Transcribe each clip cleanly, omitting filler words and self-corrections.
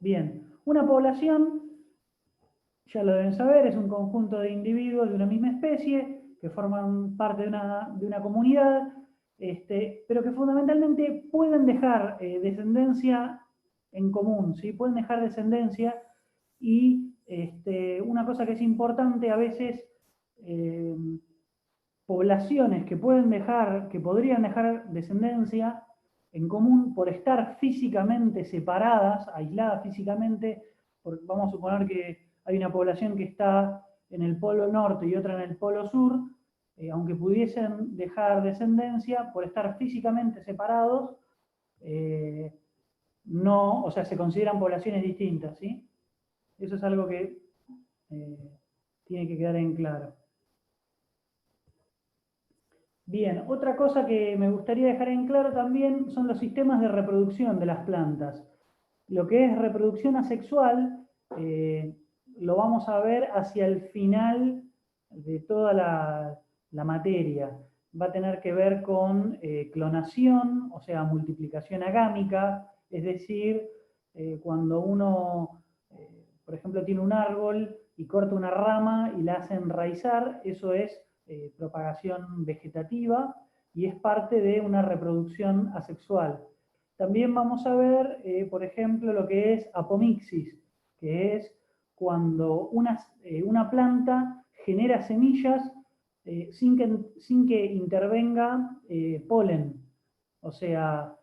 Bien, una población, ya lo deben saber, es un conjunto de individuos de una misma especie que forman parte de una comunidad, pero que fundamentalmente pueden dejar descendencia en común, ¿sí? Pueden dejar descendencia y una cosa que es importante a veces, eh, poblaciones que que podrían dejar descendencia en común por estar físicamente separadas, aisladas físicamente, porque vamos a suponer que hay una población que está en el polo norte y otra en el polo sur, aunque pudiesen dejar descendencia, por estar físicamente separados, eh, no, o sea, se consideran poblaciones distintas, ¿sí? Eso es algo que eh, tiene que quedar en claro. Bien, otra cosa que me gustaría dejar en claro también son los sistemas de reproducción de las plantas. Lo que es reproducción asexual lo vamos a ver hacia el final de toda la materia. Va a tener que ver con clonación, o sea, multiplicación agámica, es decir, cuando uno, por ejemplo, tiene un árbol y corta una rama y la hace enraizar, eso es propagación vegetativa y es parte de una reproducción asexual. También vamos a ver, por ejemplo, lo que es apomixis, que es cuando una planta genera semillas sin que intervenga polen. O sea,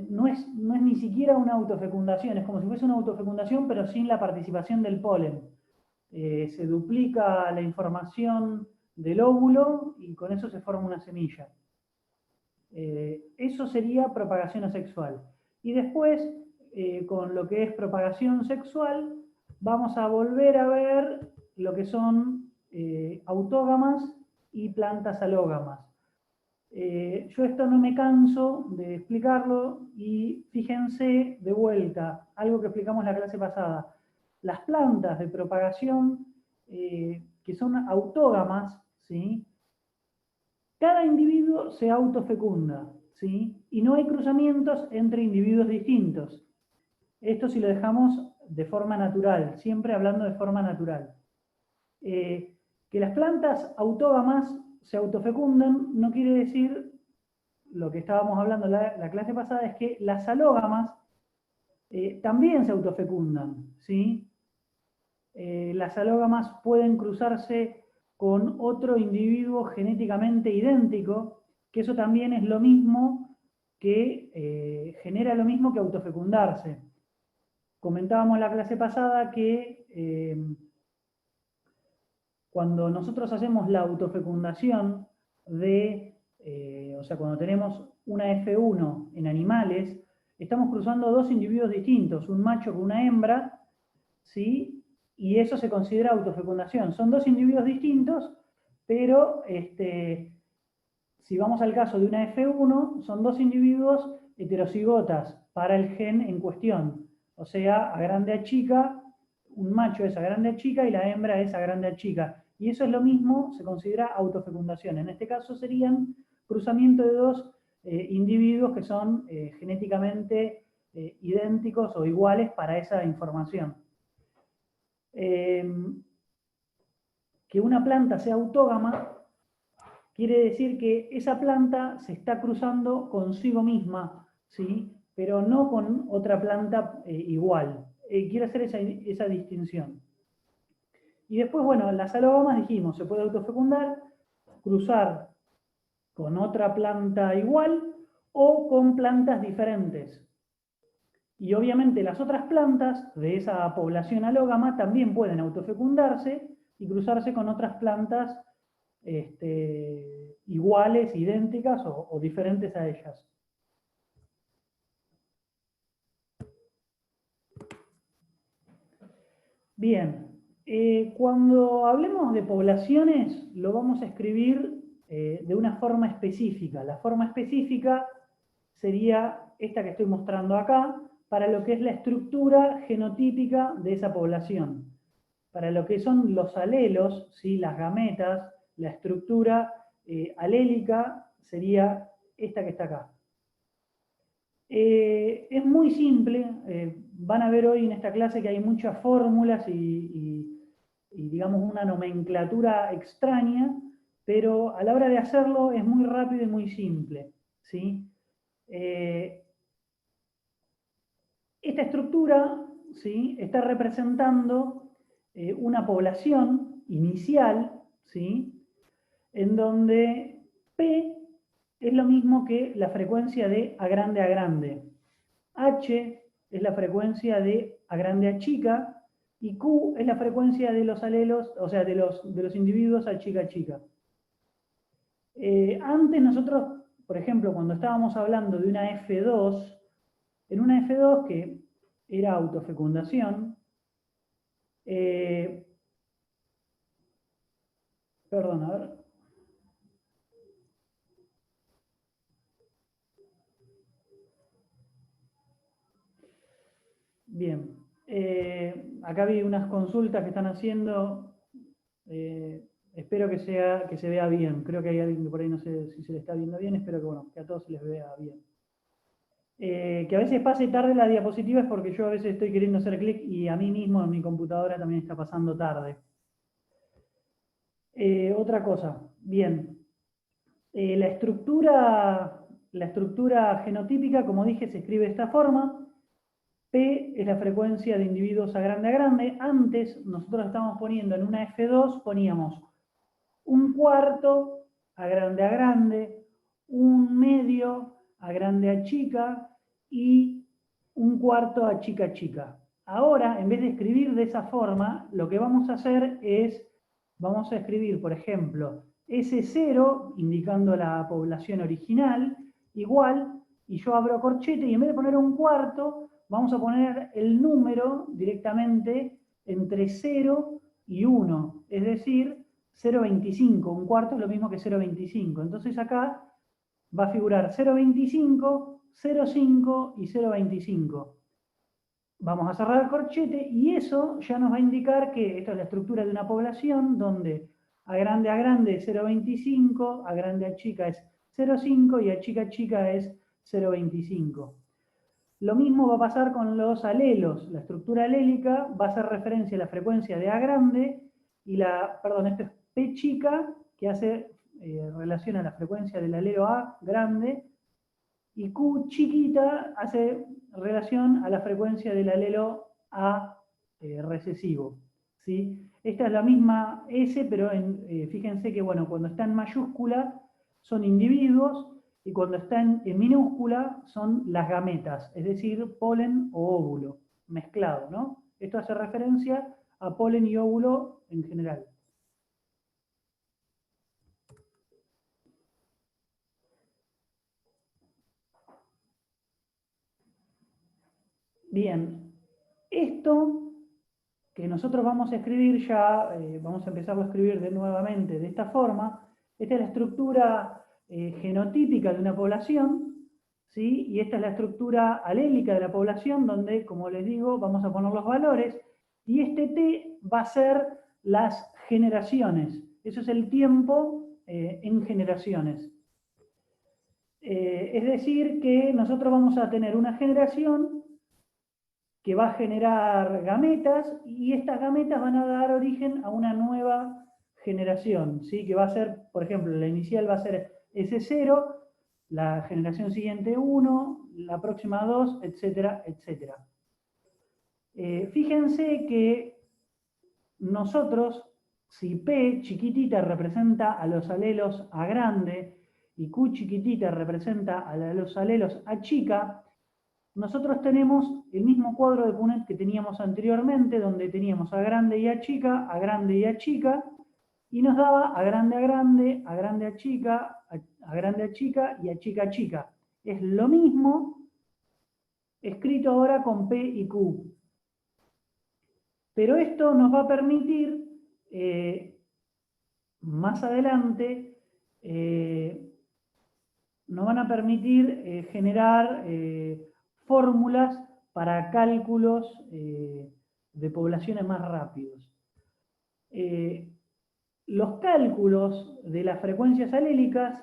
no es ni siquiera una autofecundación, es como si fuese una autofecundación, pero sin la participación del polen. Se duplica la información del óvulo y con eso se forma una semilla. Eso sería propagación asexual. Y después, con lo que es propagación sexual, vamos a volver a ver lo que son autógamas y plantas alógamas. Yo esto no me canso de explicarlo y fíjense de vuelta, algo que explicamos la clase pasada. Las plantas de propagación que son autógamas, ¿sí? Cada individuo se autofecunda, ¿sí? Y no hay cruzamientos entre individuos distintos. Esto si lo dejamos de forma natural, siempre hablando de forma natural. Que las plantas autógamas se autofecundan no quiere decir, lo que estábamos hablando la clase pasada, es que las alógamas también se autofecundan, ¿sí? Las alógamas pueden cruzarse con otro individuo genéticamente idéntico, que eso también es lo mismo que genera lo mismo que autofecundarse. Comentábamos la clase pasada que cuando nosotros hacemos la autofecundación o sea, cuando tenemos una F1 en animales, estamos cruzando dos individuos distintos, un macho con una hembra, ¿sí? Y eso se considera autofecundación. Son dos individuos distintos, pero si vamos al caso de una F1, son dos individuos heterocigotas para el gen en cuestión. O sea, a grande a chica, un macho es a grande a chica y la hembra es a grande a chica. Y eso es lo mismo, se considera autofecundación. En este caso serían cruzamiento de dos individuos que son genéticamente idénticos o iguales para esa información. Que una planta sea autógama quiere decir que esa planta se está cruzando consigo misma, ¿sí? Pero no con otra planta igual. Quiero hacer esa distinción. Y después, bueno, las alógamas dijimos, se puede autofecundar, cruzar con otra planta igual o con plantas diferentes. Y obviamente las otras plantas de esa población alógama también pueden autofecundarse y cruzarse con otras plantas iguales, idénticas o diferentes a ellas. Bien, cuando hablemos de poblaciones lo vamos a escribir de una forma específica. La forma específica sería esta que estoy mostrando acá, para lo que es la estructura genotípica de esa población. Para lo que son los alelos, ¿sí? Las gametas, la estructura alélica sería esta que está acá. Es muy simple, van a ver hoy en esta clase que hay muchas fórmulas y, digamos una nomenclatura extraña, pero a la hora de hacerlo es muy rápido y muy simple, ¿sí? Esta estructura, ¿sí?, está representando una población inicial, ¿sí?, en donde P es lo mismo que la frecuencia de A grande a grande. H es la frecuencia de A grande a chica, y Q es la frecuencia de los alelos, o sea, de los individuos a chica a chica. Antes nosotros, por ejemplo, cuando estábamos hablando de una F2, en una F2 que era autofecundación, perdón, a ver. Bien, acá vi unas consultas que están haciendo, espero que se vea bien, creo que hay alguien que por ahí no sé si se le está viendo bien, espero que, bueno, que a todos se les vea bien. Que a veces pase tarde la diapositiva es porque yo a veces estoy queriendo hacer clic y a mí mismo en mi computadora también está pasando tarde. Otra cosa, bien, la estructura genotípica, como dije, se escribe de esta forma. P es la frecuencia de individuos a grande. Antes nosotros estábamos poniendo en una F2, poníamos un cuarto a grande, un medio a grande a chica y un cuarto a chica chica. Ahora, en vez de escribir de esa forma, lo que vamos a hacer es, vamos a escribir, por ejemplo, S0, indicando la población original, igual, y yo abro corchete y en vez de poner un cuarto, vamos a poner el número directamente entre 0 y 1, es decir, 0,25, un cuarto es lo mismo que 0,25. Entonces acá va a figurar 0,25, 0,5 y 0,25. Vamos a cerrar el corchete y eso ya nos va a indicar que esto es la estructura de una población donde a grande es 0,25, a grande a chica es 0,5 y a chica chica es 0,25. Lo mismo va a pasar con los alelos. La estructura alélica va a hacer referencia a la frecuencia de A grande y perdón, esto es P chica, que hace relación a la frecuencia del alelo A grande, y Q chiquita hace relación a la frecuencia del alelo A recesivo, ¿sí? Esta es la misma S, pero fíjense que, bueno, cuando está en mayúscula son individuos y cuando está en minúscula son las gametas, es decir, polen o óvulo mezclado, ¿no? Esto hace referencia a polen y óvulo en general. Bien, esto que nosotros vamos a escribir ya, vamos a empezarlo a escribir nuevamente de esta forma. Esta es la estructura genotípica de una población, ¿sí? Y esta es la estructura alélica de la población, donde, como les digo, vamos a poner los valores, y este T va a ser las generaciones. Eso es el tiempo en generaciones. Es decir, que nosotros vamos a tener una generación que va a generar gametas y estas gametas van a dar origen a una nueva generación, ¿sí? Que va a ser, por ejemplo, la inicial va a ser S0, la generación siguiente 1, la próxima 2, etcétera, etcétera. Fíjense que nosotros, si P chiquitita representa a los alelos A grande y Q chiquitita representa a los alelos A chica, nosotros tenemos el mismo cuadro de Punnett que teníamos anteriormente, donde teníamos A grande y A chica, A grande y A chica, y nos daba A grande a grande, A grande a chica, A grande a chica y A chica a chica. Es lo mismo escrito ahora con P y Q. Pero esto nos va a permitir, más adelante, nos van a permitir generar fórmulas para cálculos de poblaciones más rápidos. Los cálculos de las frecuencias alélicas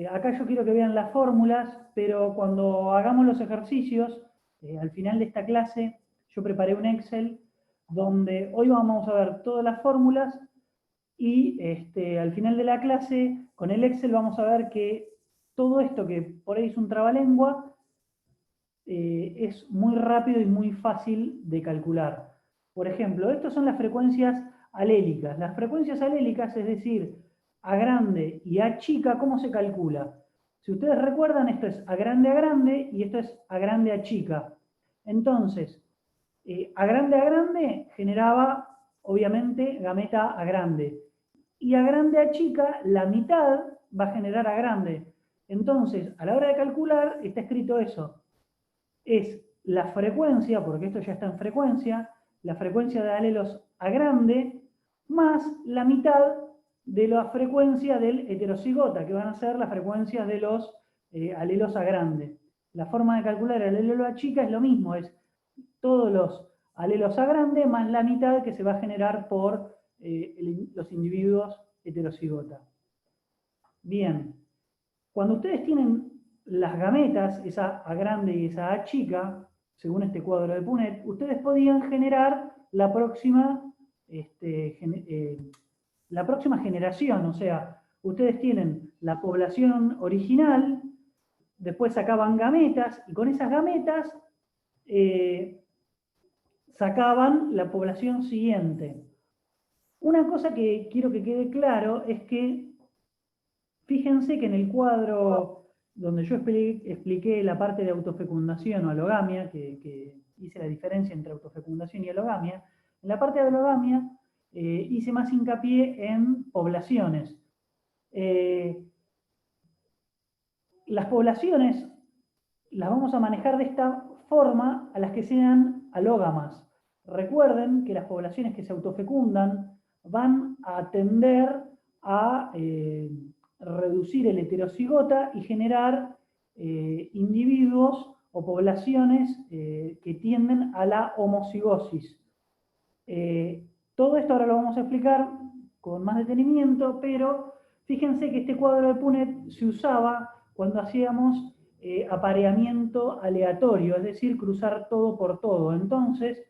Acá yo quiero que vean las fórmulas, pero cuando hagamos los ejercicios, al final de esta clase, yo preparé un Excel donde hoy vamos a ver todas las fórmulas y al final de la clase, con el Excel vamos a ver que todo esto que por ahí es un trabalengua, es muy rápido y muy fácil de calcular. Por ejemplo, estas son las frecuencias alélicas. Las frecuencias alélicas, es decir, A grande y A chica, ¿cómo se calcula? Si ustedes recuerdan, esto es A grande y esto es A grande A chica. Entonces, A grande generaba, obviamente, gameta A grande. Y A grande A chica, la mitad va a generar A grande. Entonces, a la hora de calcular, está escrito eso. Es la frecuencia, porque esto ya está en frecuencia, la frecuencia de alelos A grande, más la mitad de la frecuencia del heterocigota, que van a ser las frecuencias de los alelos A grande. La forma de calcular el alelo A chica es lo mismo, es todos los alelos A grande más la mitad que se va a generar por los individuos heterocigota. Bien, cuando ustedes tienen las gametas, esa A grande y esa A chica, según este cuadro de Punnett, ustedes podían generar la próxima, la próxima generación, o sea, ustedes tienen la población original, después sacaban gametas, y con esas gametas sacaban la población siguiente. Una cosa que quiero que quede claro es que, fíjense que en el cuadro donde yo expliqué la parte de autofecundación o alogamia, que hice la diferencia entre autofecundación y alogamia, en la parte de alogamia hice más hincapié en poblaciones. Las poblaciones las vamos a manejar de esta forma a las que sean alógamas. Recuerden que las poblaciones que se autofecundan van a tender a reducir el heterocigota y generar individuos o poblaciones que tienden a la homocigosis. Todo esto ahora lo vamos a explicar con más detenimiento, pero fíjense que este cuadro de Punnett se usaba cuando hacíamos apareamiento aleatorio, es decir, cruzar todo por todo. Entonces,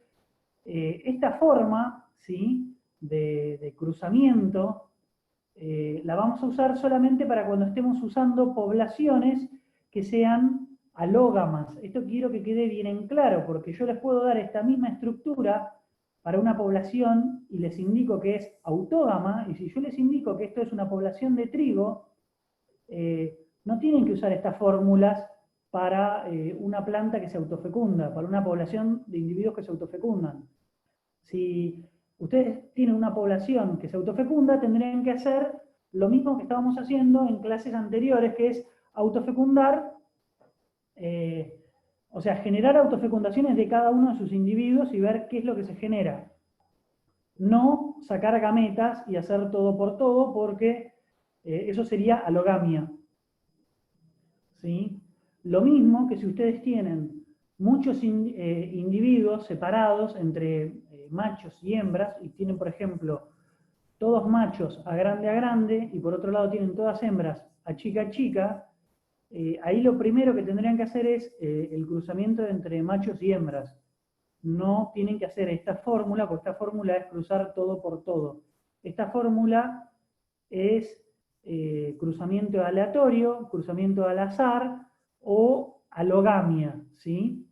esta forma, ¿sí?, de cruzamiento la vamos a usar solamente para cuando estemos usando poblaciones que sean alógamas. Esto quiero que quede bien en claro, porque yo les puedo dar esta misma estructura para una población y les indico que es autógama, y si yo les indico que esto es una población de trigo, no tienen que usar estas fórmulas para una planta que se autofecunda, para una población de individuos que se autofecundan. Si ustedes tienen una población que se autofecunda, tendrían que hacer lo mismo que estábamos haciendo en clases anteriores, que es autofecundar, o sea, generar autofecundaciones de cada uno de sus individuos y ver qué es lo que se genera. No sacar gametas y hacer todo por todo, porque eso sería alogamia. ¿Sí? Lo mismo que si ustedes tienen muchos individuos separados entre machos y hembras, y tienen, por ejemplo, todos machos a grande, y por otro lado tienen todas hembras a chica, ahí lo primero que tendrían que hacer es el cruzamiento entre machos y hembras. No tienen que hacer esta fórmula, porque esta fórmula es cruzar todo por todo. Esta fórmula es cruzamiento aleatorio, cruzamiento al azar o alogamia, ¿sí?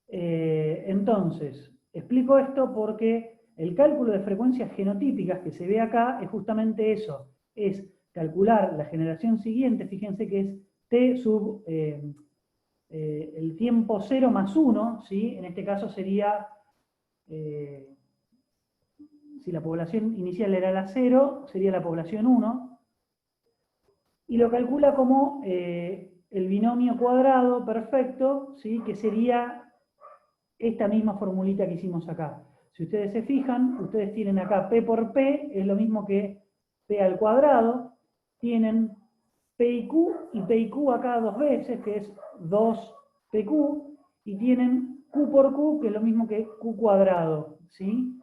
Entonces, explico esto porque el cálculo de frecuencias genotípicas que se ve acá es justamente eso, es calcular la generación siguiente, fíjense que es t sub el tiempo 0 más 1, ¿sí? En este caso sería, si la población inicial era la 0, sería la población 1, y lo calcula como el binomio cuadrado perfecto, ¿sí?, que sería esta misma formulita que hicimos acá. Si ustedes se fijan, ustedes tienen acá P por P, es lo mismo que P al cuadrado, tienen P y Q acá dos veces, que es 2PQ, y tienen Q por Q, que es lo mismo que Q cuadrado, ¿sí?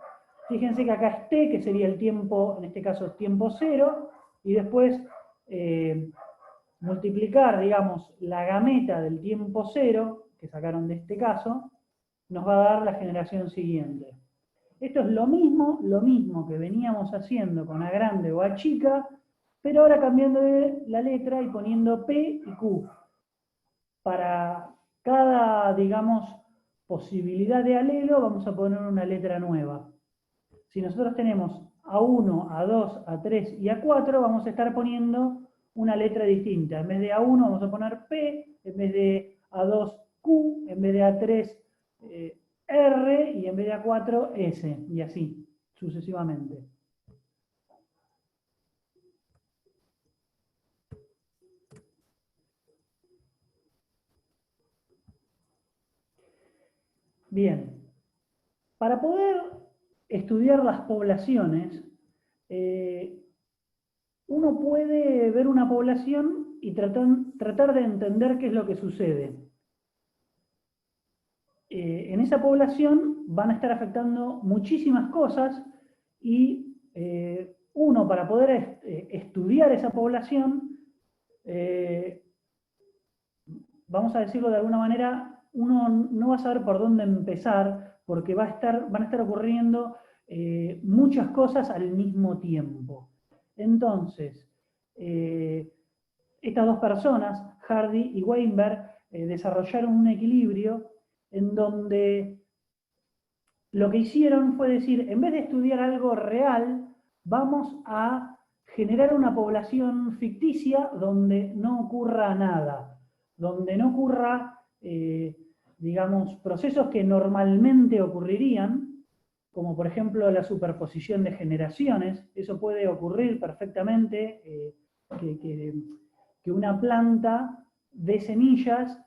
Fíjense que acá es T, que sería el tiempo, en este caso es tiempo 0, y después multiplicar, digamos, la gameta del tiempo cero, que sacaron de este caso, nos va a dar la generación siguiente. Esto es lo mismo que veníamos haciendo con A grande o A chica, pero ahora cambiando la letra y poniendo P y Q. Para cada, digamos, posibilidad de alelo vamos a poner una letra nueva. Si nosotros tenemos A1, A2, A3 y A4, vamos a estar poniendo una letra distinta. En vez de A1 vamos a poner P, en vez de A2 Q, en vez de A3 R y en vez de A4 S, y así sucesivamente. Bien, para poder estudiar las poblaciones, uno puede ver una población y tratar de entender qué es lo que sucede. En esa población van a estar afectando muchísimas cosas y uno, para poder estudiar esa población, vamos a decirlo de alguna manera, uno no va a saber por dónde empezar porque van a estar ocurriendo muchas cosas al mismo tiempo. Entonces, estas dos personas, Hardy y Weinberg, desarrollaron un equilibrio en donde lo que hicieron fue decir, en vez de estudiar algo real, vamos a generar una población ficticia donde no ocurra nada, donde no ocurra, digamos, procesos que normalmente ocurrirían, como por ejemplo la superposición de generaciones. Eso puede ocurrir perfectamente, que una planta dé semillas,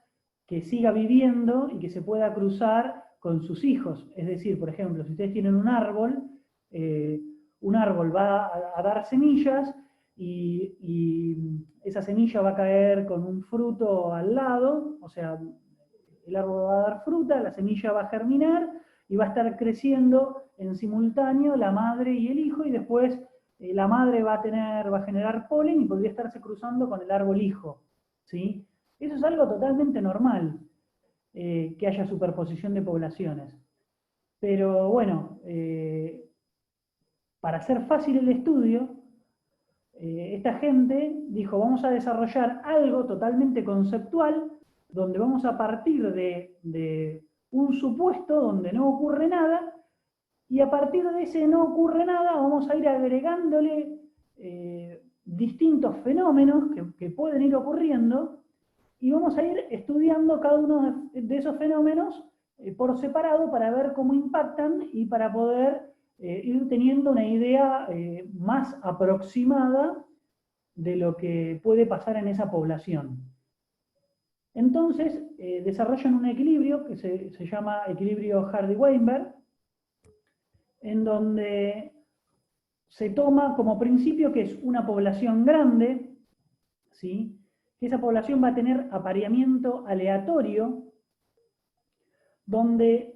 que siga viviendo y que se pueda cruzar con sus hijos. Es decir, por ejemplo, si ustedes tienen un árbol va a dar semillas y esa semilla va a caer con un fruto al lado, o sea, el árbol va a dar fruta, la semilla va a germinar y va a estar creciendo en simultáneo la madre y el hijo, y después la madre va a generar polen y podría estarse cruzando con el árbol hijo, ¿sí? Eso es algo totalmente normal, que haya superposición de poblaciones. Pero bueno, para hacer fácil el estudio, esta gente dijo, vamos a desarrollar algo totalmente conceptual, donde vamos a partir de un supuesto donde no ocurre nada, y a partir de ese no ocurre nada vamos a ir agregándole distintos fenómenos que pueden ir ocurriendo, y vamos a ir estudiando cada uno de esos fenómenos por separado para ver cómo impactan y para poder ir teniendo una idea más aproximada de lo que puede pasar en esa población. Entonces, desarrollan un equilibrio que se llama equilibrio Hardy-Weinberg, en donde se toma como principio que es una población grande, ¿sí? Que esa población va a tener apareamiento aleatorio, donde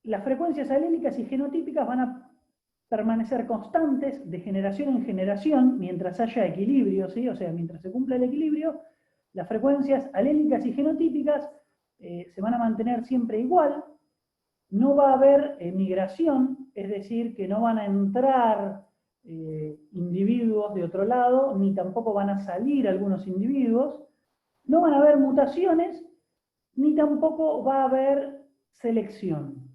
las frecuencias alélicas y genotípicas van a permanecer constantes de generación en generación mientras haya equilibrio, ¿sí? O sea, mientras se cumpla el equilibrio, las frecuencias alélicas y genotípicas se van a mantener siempre igual. No va a haber migración, es decir, que no van a entrar individuos de otro lado, ni tampoco van a salir algunos individuos. No van a haber mutaciones, ni tampoco va a haber selección.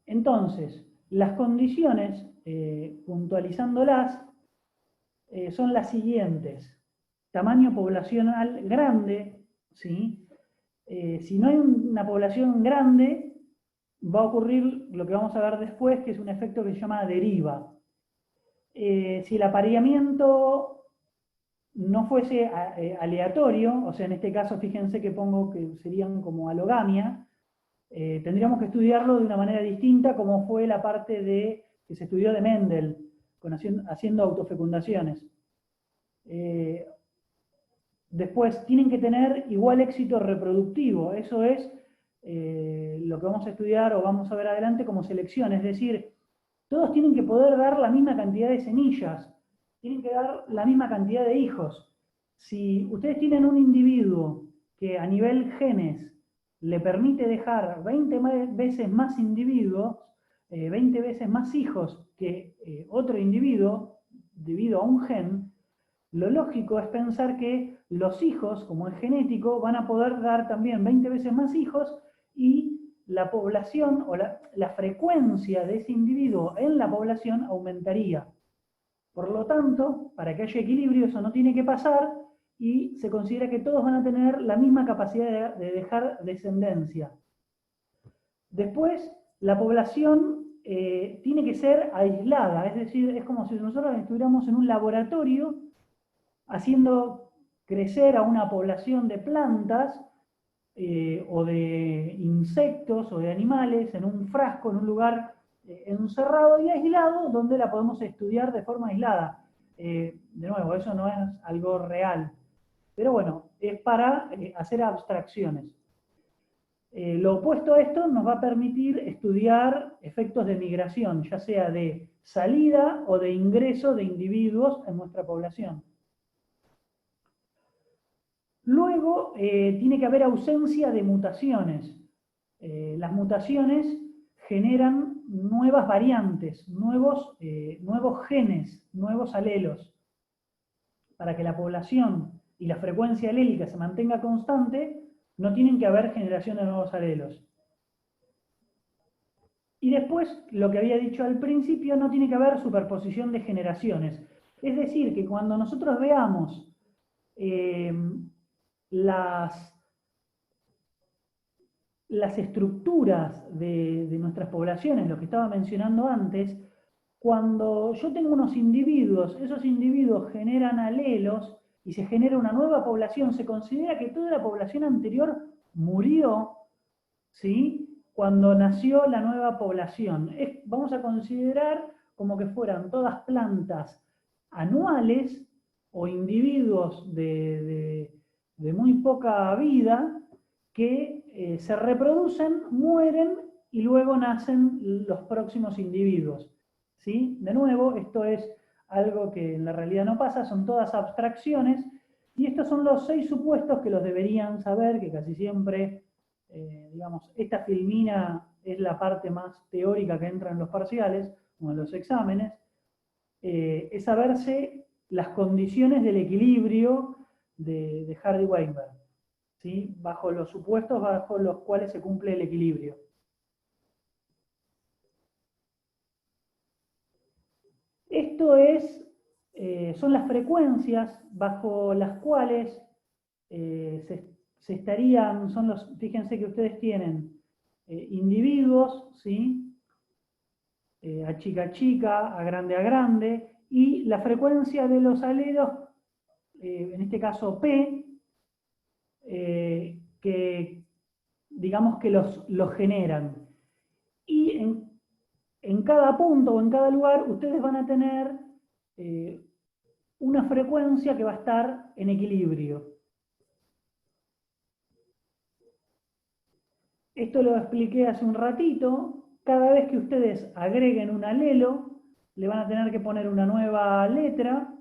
Entonces, las condiciones, puntualizándolas, son las siguientes. Tamaño poblacional grande, ¿sí? Si no hay una población grande, va a ocurrir lo que vamos a ver después, que es un efecto que se llama deriva. Si el apareamiento no fuese aleatorio, o sea, en este caso fíjense que pongo que serían como alogamia, tendríamos que estudiarlo de una manera distinta, como fue la parte que se estudió de Mendel, haciendo autofecundaciones. Después, tienen que tener igual éxito reproductivo. Eso es lo que vamos a estudiar o vamos a ver adelante como selección. Es decir, todos tienen que poder dar la misma cantidad de semillas, tienen que dar la misma cantidad de hijos. Si ustedes tienen un individuo que a nivel genes le permite dejar 20 veces más individuos, 20 veces más hijos que otro individuo, debido a un gen, lo lógico es pensar que los hijos, como es genético, van a poder dar también 20 veces más hijos y la población o la frecuencia de ese individuo en la población aumentaría. Por lo tanto, para que haya equilibrio, eso no tiene que pasar y se considera que todos van a tener la misma capacidad de dejar descendencia. Después, la población tiene que ser aislada, es decir, es como si nosotros estuviéramos en un laboratorio haciendo crecer a una población de plantas o de insectos o de animales en un frasco, en un lugar encerrado y aislado, donde la podemos estudiar de forma aislada. De nuevo, eso no es algo real, pero bueno, es para hacer abstracciones. Lo opuesto a esto nos va a permitir estudiar efectos de migración, ya sea de salida o de ingreso de individuos en nuestra población. Luego, tiene que haber ausencia de mutaciones. Las mutaciones generan nuevas variantes, nuevos genes, nuevos alelos. Para que la población y la frecuencia alélica se mantenga constante, no tienen que haber generación de nuevos alelos. Y después, lo que había dicho al principio, no tiene que haber superposición de generaciones. Es decir, que cuando nosotros veamos las estructuras de nuestras poblaciones, lo que estaba mencionando antes, cuando yo tengo unos individuos, esos individuos generan alelos y se genera una nueva población, se considera que toda la población anterior murió, ¿sí? Cuando nació la nueva población. Vamos a considerar como que fueran todas plantas anuales o individuos de muy poca vida que se reproducen, mueren y luego nacen los próximos individuos. ¿Sí? De nuevo, esto es algo que en la realidad no pasa, son todas abstracciones, y estos son los 6 supuestos que los deberían saber, que casi siempre, digamos, esta filmina es la parte más teórica que entra en los parciales o en los exámenes, es saberse las condiciones del equilibrio de Hardy-Weinberg, ¿sí? Bajo los supuestos bajo los cuales se cumple el equilibrio. Esto son las frecuencias bajo las cuales se estarían, fíjense que ustedes tienen individuos, ¿sí? A chica a chica, a grande, y la frecuencia de los alelos, en este caso P, que digamos que los generan. Y en cada punto o en cada lugar ustedes van a tener una frecuencia que va a estar en equilibrio. Esto lo expliqué hace un ratito. Cada vez que ustedes agreguen un alelo, le van a tener que poner una nueva letra,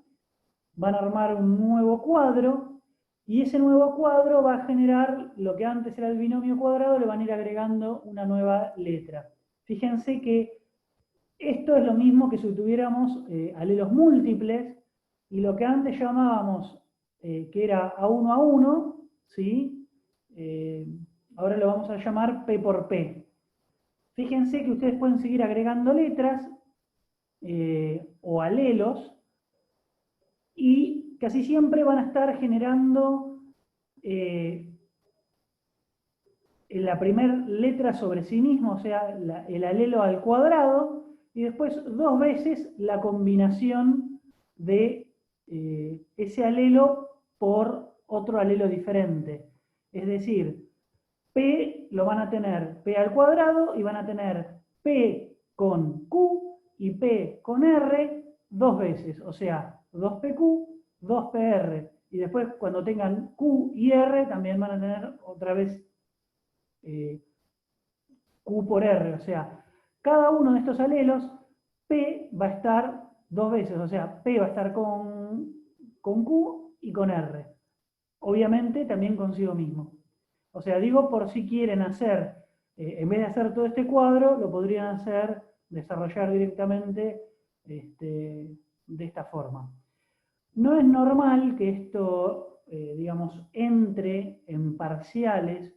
van a armar un nuevo cuadro, y ese nuevo cuadro va a generar lo que antes era el binomio cuadrado, le van a ir agregando una nueva letra. Fíjense que esto es lo mismo que si tuviéramos alelos múltiples, y lo que antes llamábamos que era A1 a 1, ¿sí? Ahora lo vamos a llamar P por P. Fíjense que ustedes pueden seguir agregando letras o alelos, y casi siempre van a estar generando la primera letra sobre sí mismo, o sea, el alelo al cuadrado, y después 2 veces la combinación de ese alelo por otro alelo diferente. Es decir, P lo van a tener P al cuadrado y van a tener P con Q y P con R 2 veces, o sea, 2PQ, 2PR. Y después cuando tengan Q y R también van a tener otra vez Q por R. O sea, cada uno de estos alelos P va a estar dos veces, o sea, P va a estar con Q y con R. Obviamente también consigo mismo. O sea, digo por si quieren hacer, en vez de hacer todo este cuadro, lo podrían hacer, desarrollar directamente de esta forma. No es normal que esto, digamos, entre en parciales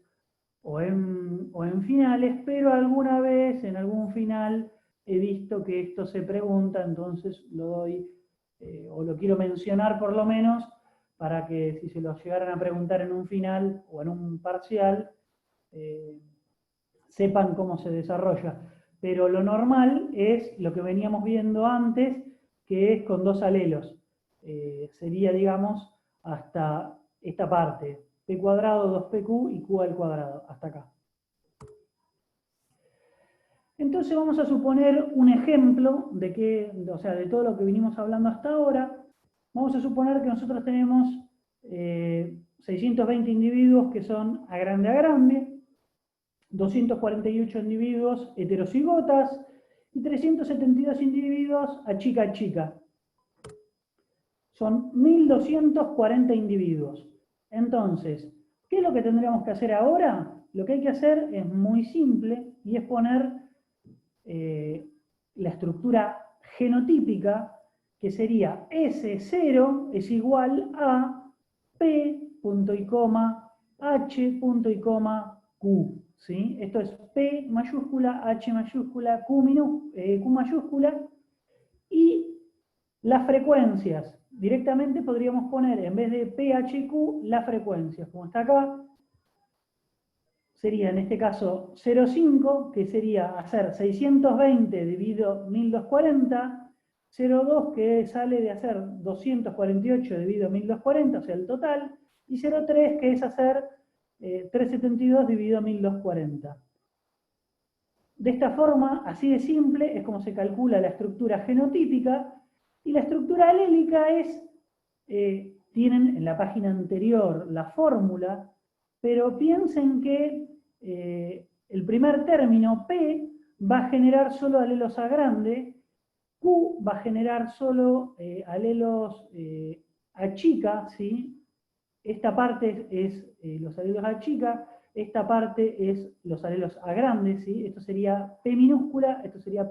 o en finales, pero alguna vez en algún final he visto que esto se pregunta, entonces lo doy, o lo quiero mencionar por lo menos, para que si se lo llegaran a preguntar en un final o en un parcial, eh, sepan cómo se desarrolla. Pero lo normal es lo que veníamos viendo antes, que es con dos alelos. Sería, digamos, hasta esta parte, p cuadrado 2pq y q al cuadrado, hasta acá. Entonces vamos a suponer un ejemplo de que, o sea, de todo lo que venimos hablando hasta ahora. Vamos a suponer que nosotros tenemos 620 individuos que son A grande, 248 individuos heterocigotas y 372 individuos a chica. Son 1240 individuos. Entonces, ¿qué es lo que tendríamos que hacer ahora? Lo que hay que hacer es muy simple y es poner la estructura genotípica, que sería S0 es igual a P punto y coma, H punto y coma, Q. ¿Sí? Esto es P mayúscula, H mayúscula, Q mayúscula, y las frecuencias. Directamente podríamos poner, en vez de PHQ, las frecuencias, como está acá, sería en este caso 0,5, que sería hacer 620 dividido 1240, 0,2 que sale de hacer 248 dividido 1240, o sea el total, y 0,3 que es hacer 372 dividido 1240. De esta forma, así de simple, es como se calcula la estructura genotípica, y la estructura alélica es, tienen en la página anterior la fórmula, pero piensen que el primer término, P, va a generar solo alelos A grande, Q va a generar solo alelos A chica, ¿sí? Esta parte es los alelos A chica, esta parte es los alelos A grandes, ¿sí? Esto sería P minúscula, esto sería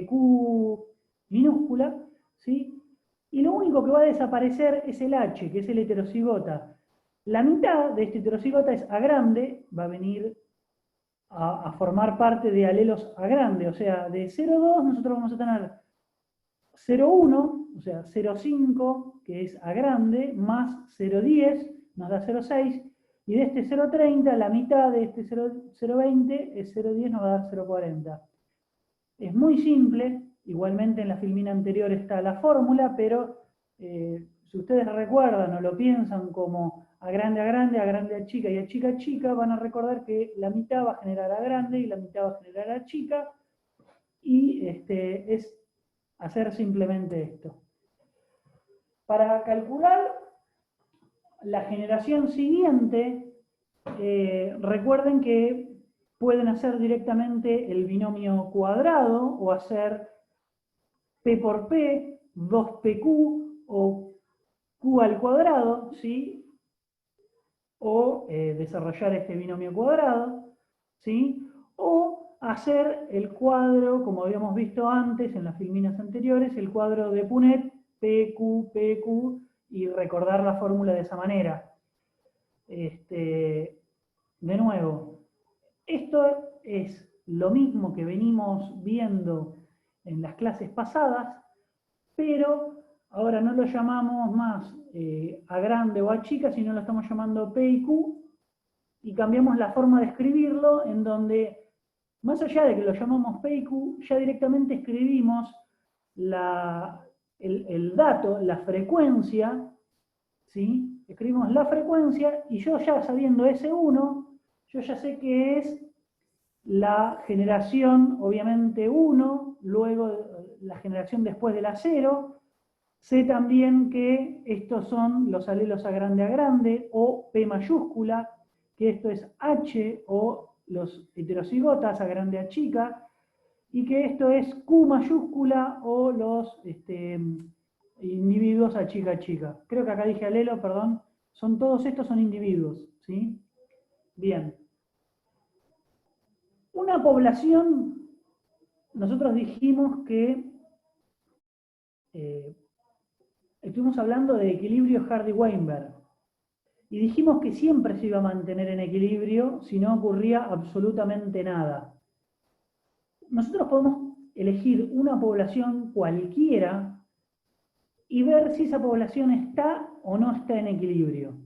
Q minúscula, ¿sí? Y lo único que va a desaparecer es el H, que es el heterocigota. La mitad de este heterocigota es A grande, va a venir a formar parte de alelos A grande, o sea, de 0,2 nosotros vamos a tener 0,1, o sea, 0,5, que es A grande, más 0,10, nos da 0,6, y de este 0,30, la mitad de este 0,20 es 0,10, nos va a dar 0,40. Es muy simple, igualmente en la filmina anterior está la fórmula, pero si ustedes recuerdan o lo piensan como A grande, A chica y A chica, van a recordar que la mitad va a generar A grande y la mitad va a generar A chica, y es hacer simplemente esto. Para calcular la generación siguiente, recuerden que pueden hacer directamente el binomio cuadrado o hacer P por P, 2PQ o Q al cuadrado, ¿sí? O desarrollar este binomio cuadrado, ¿sí? O hacer el cuadro, como habíamos visto antes en las filminas anteriores, el cuadro de Punnett, PQ, y recordar la fórmula de esa manera. De nuevo, esto es lo mismo que venimos viendo en las clases pasadas, pero ahora no lo llamamos más A grande o A chica, sino lo estamos llamando P y Q, y cambiamos la forma de escribirlo, en donde, más allá de que lo llamamos P y Q, ya directamente escribimos el dato, la frecuencia, ¿sí? Escribimos la frecuencia, y yo ya sabiendo S1, yo ya sé que es la generación, obviamente 1, luego la generación después de la 0, sé también que estos son los alelos A grande, o P mayúscula, que esto es H, o los heterocigotas A grande A chica, y que esto es Q mayúscula o los individuos a chica chica. Creo que acá dije alelo, perdón. Todos estos son individuos, ¿sí? Bien. Una población, nosotros dijimos que estuvimos hablando de equilibrio Hardy-Weinberg. Y dijimos que siempre se iba a mantener en equilibrio si no ocurría absolutamente nada. Nosotros podemos elegir una población cualquiera y ver si esa población está o no está en equilibrio.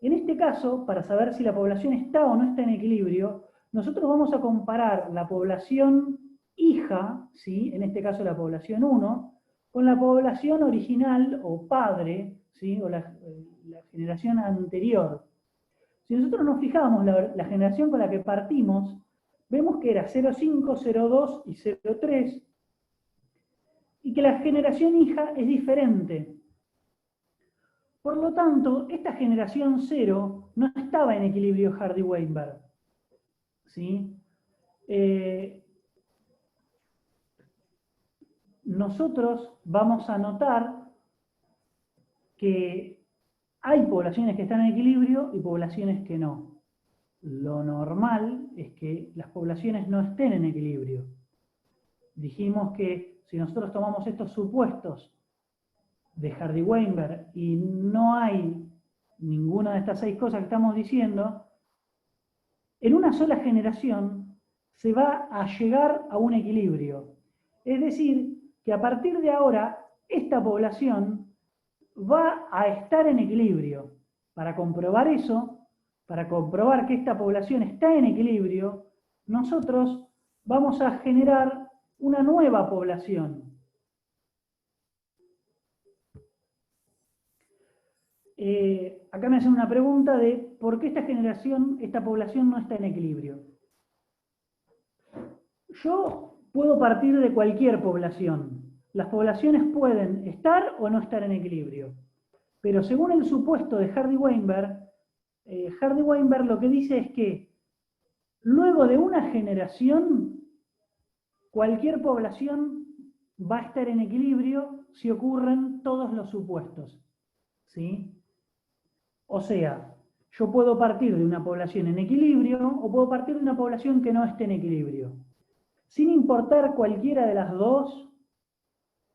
En este caso, para saber si la población está o no está en equilibrio, nosotros vamos a comparar la población hija, ¿sí? En este caso la población 1, con la población original o padre, ¿sí? O la generación anterior. Si nosotros nos fijamos la generación con la que partimos, vemos que era 0,5, 0,2 y 0,3, y que la generación hija es diferente. Por lo tanto, esta generación 0 no estaba en equilibrio Hardy-Weinberg. ¿Sí? Nosotros vamos a notar que hay poblaciones que están en equilibrio y poblaciones que no. Lo normal es que las poblaciones no estén en equilibrio. Dijimos que si nosotros tomamos estos supuestos de Hardy-Weinberg y no hay ninguna de estas 6 cosas que estamos diciendo, en una sola generación se va a llegar a un equilibrio. Es decir, que a partir de ahora esta población va a estar en equilibrio. Para comprobar eso, para comprobar que esta población está en equilibrio, nosotros vamos a generar una nueva población. Acá me hacen una pregunta de por qué esta población no está en equilibrio. Yo puedo partir de cualquier población. Las poblaciones pueden estar o no estar en equilibrio. Pero según el supuesto de Hardy-Weinberg, Hardy-Weinberg lo que dice es que luego de una generación, cualquier población va a estar en equilibrio si ocurren todos los supuestos. ¿Sí? O sea, yo puedo partir de una población en equilibrio o puedo partir de una población que no esté en equilibrio. Sin importar cualquiera de las dos,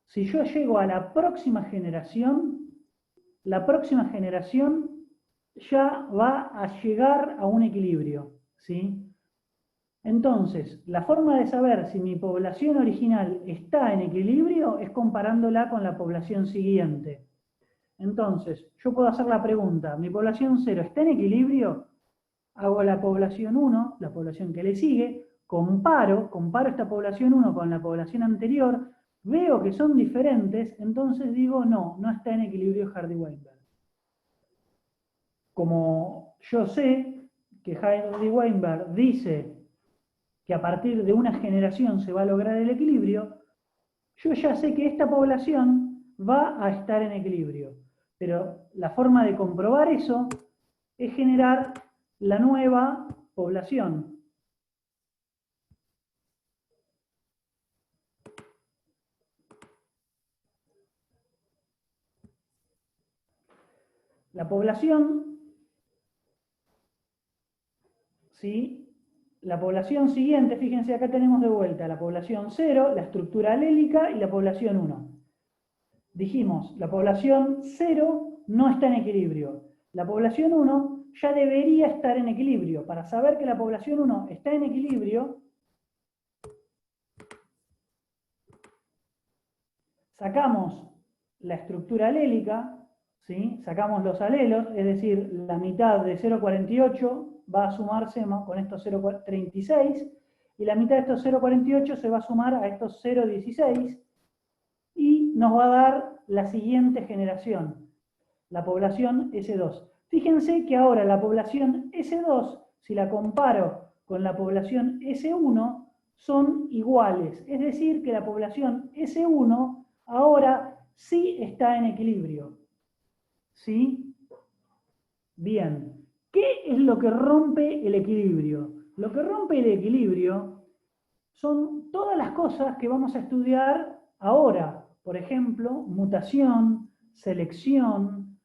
si yo llego a la próxima generación ya va a llegar a un equilibrio, ¿sí? Entonces, la forma de saber si mi población original está en equilibrio es comparándola con la población siguiente. Entonces, yo puedo hacer la pregunta, ¿mi población 0 está en equilibrio? Hago la población 1, la población que le sigue, comparo esta población 1 con la población anterior, veo que son diferentes, entonces digo, no está en equilibrio Hardy-Weinberg. Como yo sé que Hardy-Weinberg dice que a partir de una generación se va a lograr el equilibrio, yo ya sé que esta población va a estar en equilibrio. Pero la forma de comprobar eso es generar la nueva población. La población, ¿sí? La población siguiente, fíjense, acá tenemos de vuelta la población 0, la estructura alélica y la población 1. Dijimos, la población 0 no está en equilibrio. La población 1 ya debería estar en equilibrio. Para saber que la población 1 está en equilibrio, sacamos la estructura alélica, ¿sí? Sacamos los alelos, es decir, la mitad de 0,48 va a sumarse con estos 0,36 y la mitad de estos 0,48 se va a sumar a estos 0,16 y nos va a dar la siguiente generación, la población S2. Fíjense que ahora la población S2, si la comparo con la población S1, son iguales. Es decir, que la población S1 ahora sí está en equilibrio. ¿Sí? Bien. ¿Qué es lo que rompe el equilibrio? Lo que rompe el equilibrio son todas las cosas que vamos a estudiar ahora. Por ejemplo, mutación, selección,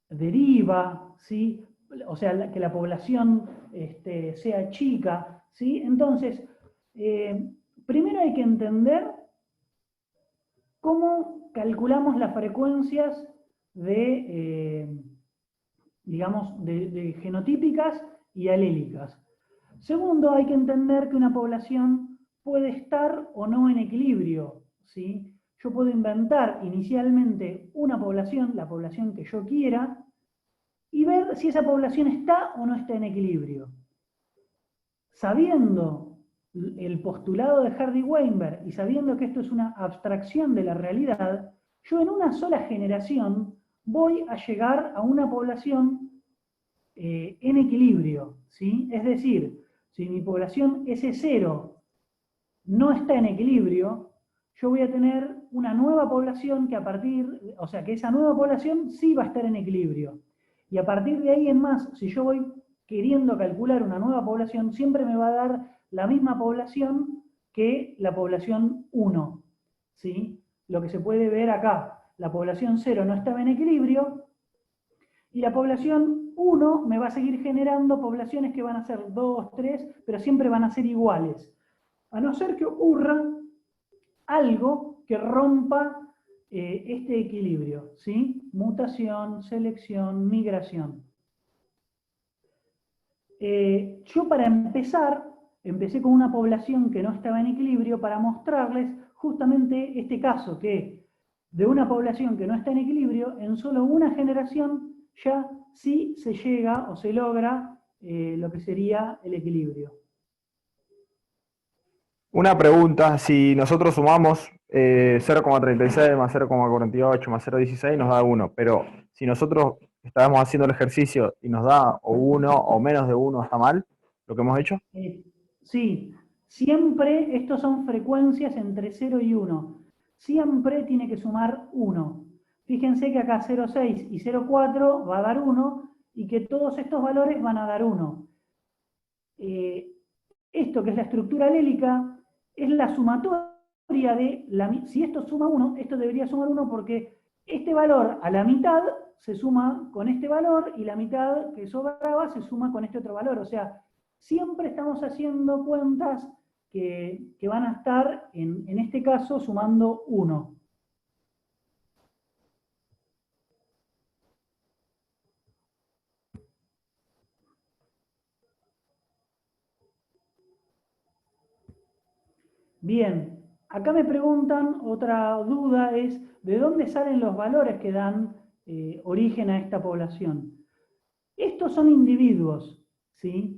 deriva, ¿sí? O sea, que la población sea chica, ¿sí? Entonces, primero hay que entender cómo calculamos las frecuencias digamos, de genotípicas y alélicas. Segundo, hay que entender que una población puede estar o no en equilibrio, ¿sí? Yo puedo inventar inicialmente una población, la población que yo quiera, y ver si esa población está o no está en equilibrio. Sabiendo el postulado de Hardy-Weinberg y sabiendo que esto es una abstracción de la realidad, yo en una sola generación voy a llegar a una población en equilibrio, ¿sí? Es decir, si mi población S0 no está en equilibrio, yo voy a tener una nueva población que o sea, que esa nueva población sí va a estar en equilibrio. Y a partir de ahí en más, si yo voy queriendo calcular una nueva población, siempre me va a dar la misma población que la población 1, ¿sí? Lo que se puede ver acá, la población 0 no estaba en equilibrio, y la población 1 me va a seguir generando poblaciones que van a ser 2, 3, pero siempre van a ser iguales. A no ser que ocurra algo que rompa este equilibrio, ¿sí? Mutación, selección, migración. Yo para empezar, empecé con una población que no estaba en equilibrio para mostrarles justamente este caso, que de una población que no está en equilibrio, en solo una generación ya sí se llega o se logra lo que sería el equilibrio. Una pregunta, si nosotros sumamos 0,36 más 0,48 más 0,16 nos da 1, pero si nosotros estábamos haciendo el ejercicio y nos da o 1 o menos de 1, ¿está mal lo que hemos hecho? Sí, siempre estos son frecuencias entre 0 y 1. Siempre tiene que sumar 1. Fíjense que acá 0,6 y 0,4 va a dar 1 y que todos estos valores van a dar 1. Esto que es la estructura alélica es la sumatoria de, si esto suma 1, esto debería sumar 1 porque este valor a la mitad se suma con este valor y la mitad que sobraba se suma con este otro valor. O sea, siempre estamos haciendo cuentas que van a estar, en este caso, sumando 1. Bien, acá me preguntan, otra duda es, ¿de dónde salen los valores que dan origen a esta población? Estos son individuos, ¿sí?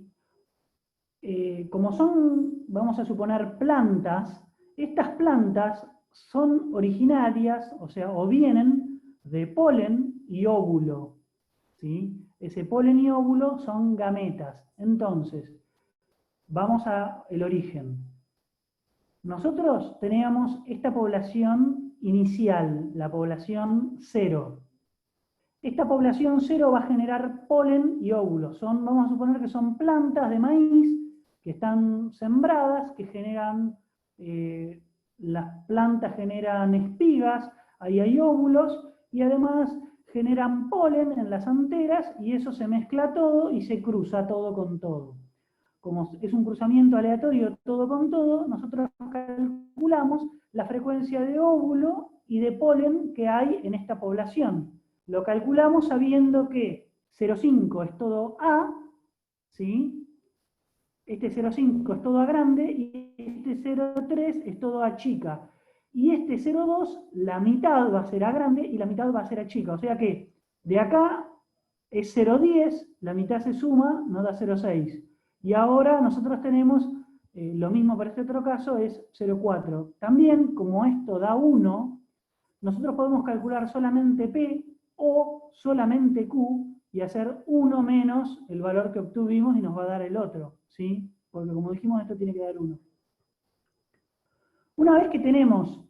Como son, vamos a suponer, plantas, estas plantas son originarias, o sea, o vienen de polen y óvulo, ¿sí? Ese polen y óvulo son gametas. Entonces, vamos al origen. Nosotros teníamos esta población inicial, la población 0. Esta población 0 va a generar polen y óvulos. Vamos a suponer que son plantas de maíz que están sembradas, que generan, las plantas generan espigas, ahí hay óvulos, y además generan polen en las anteras, y eso se mezcla todo y se cruza todo con todo. Como es un cruzamiento aleatorio todo con todo, nosotros calculamos la frecuencia de óvulo y de polen que hay en esta población. Lo calculamos sabiendo que 0,5 es todo A, ¿sí? Este 0,5 es todo A grande y este 0,3 es todo A chica. Y este 0,2, la mitad va a ser A grande y la mitad va a ser A chica. O sea que de acá es 0,10, la mitad se suma, nos da 0,6. Y ahora nosotros tenemos lo mismo para este otro caso, es 0,4. También, como esto da 1, nosotros podemos calcular solamente P o solamente Q y hacer 1 menos el valor que obtuvimos y nos va a dar el otro, ¿sí? Porque como dijimos, esto tiene que dar 1. Una vez que tenemos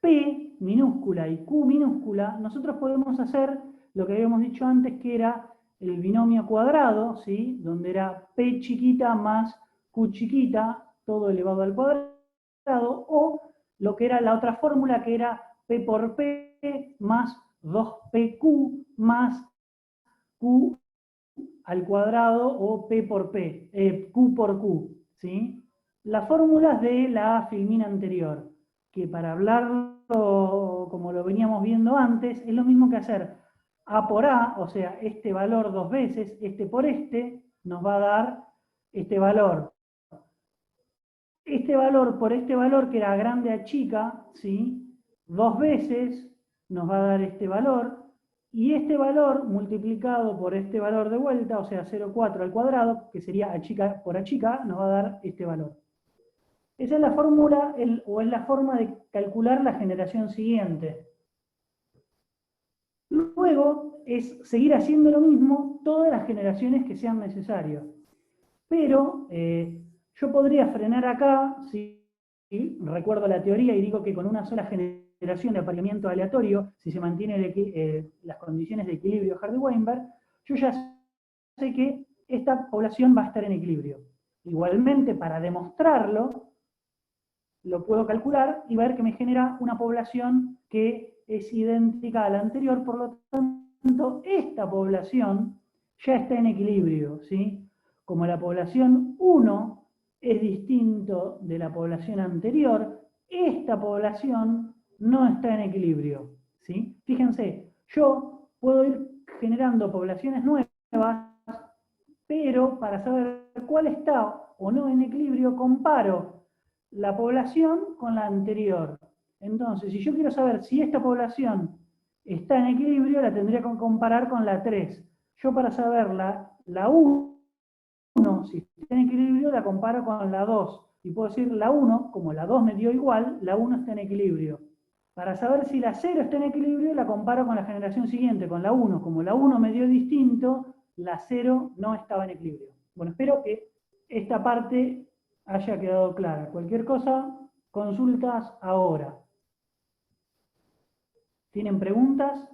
P minúscula y Q minúscula, nosotros podemos hacer lo que habíamos dicho antes, que era el binomio cuadrado, ¿sí? Donde era P chiquita más Q chiquita, todo elevado al cuadrado, o lo que era la otra fórmula, que era P por P más 2PQ más Q al cuadrado, o P por P, Q por Q, ¿sí? Las fórmulas de la filmina anterior, que para hablarlo como lo veníamos viendo antes, es lo mismo que hacer A por A, o sea, este valor dos veces, este por este, nos va a dar este valor. Este valor por este valor, que era grande a chica, ¿sí? Dos veces nos va a dar este valor, y este valor multiplicado por este valor de vuelta, o sea, 0,4 al cuadrado, que sería a chica por a chica, nos va a dar este valor. Esa es la fórmula, o es la forma de calcular la generación siguiente. Luego es seguir haciendo lo mismo todas las generaciones que sean necesarias. Pero yo podría frenar acá, si recuerdo la teoría y digo que con una sola generación de apareamiento aleatorio, si se mantienen las condiciones de equilibrio Hardy-Weinberg, yo ya sé que esta población va a estar en equilibrio. Igualmente, para demostrarlo, lo puedo calcular y ver que me genera una población que es idéntica a la anterior, por lo tanto, esta población ya está en equilibrio, ¿sí? Como la población 1 es distinto de la población anterior, esta población no está en equilibrio, ¿sí? Fíjense, yo puedo ir generando poblaciones nuevas, pero para saber cuál está o no en equilibrio, comparo la población con la anterior. Entonces, si yo quiero saber si esta población está en equilibrio, la tendría que comparar con la 3. Yo, para saber la 1, si está en equilibrio, la comparo con la 2. Y puedo decir la 1, como la 2 me dio igual, la 1 está en equilibrio. Para saber si la 0 está en equilibrio, la comparo con la generación siguiente, con la 1. Como la 1 me dio distinto, la 0 no estaba en equilibrio. Bueno, espero que esta parte haya quedado clara. Cualquier cosa, consultas ahora. ¿Tienen preguntas?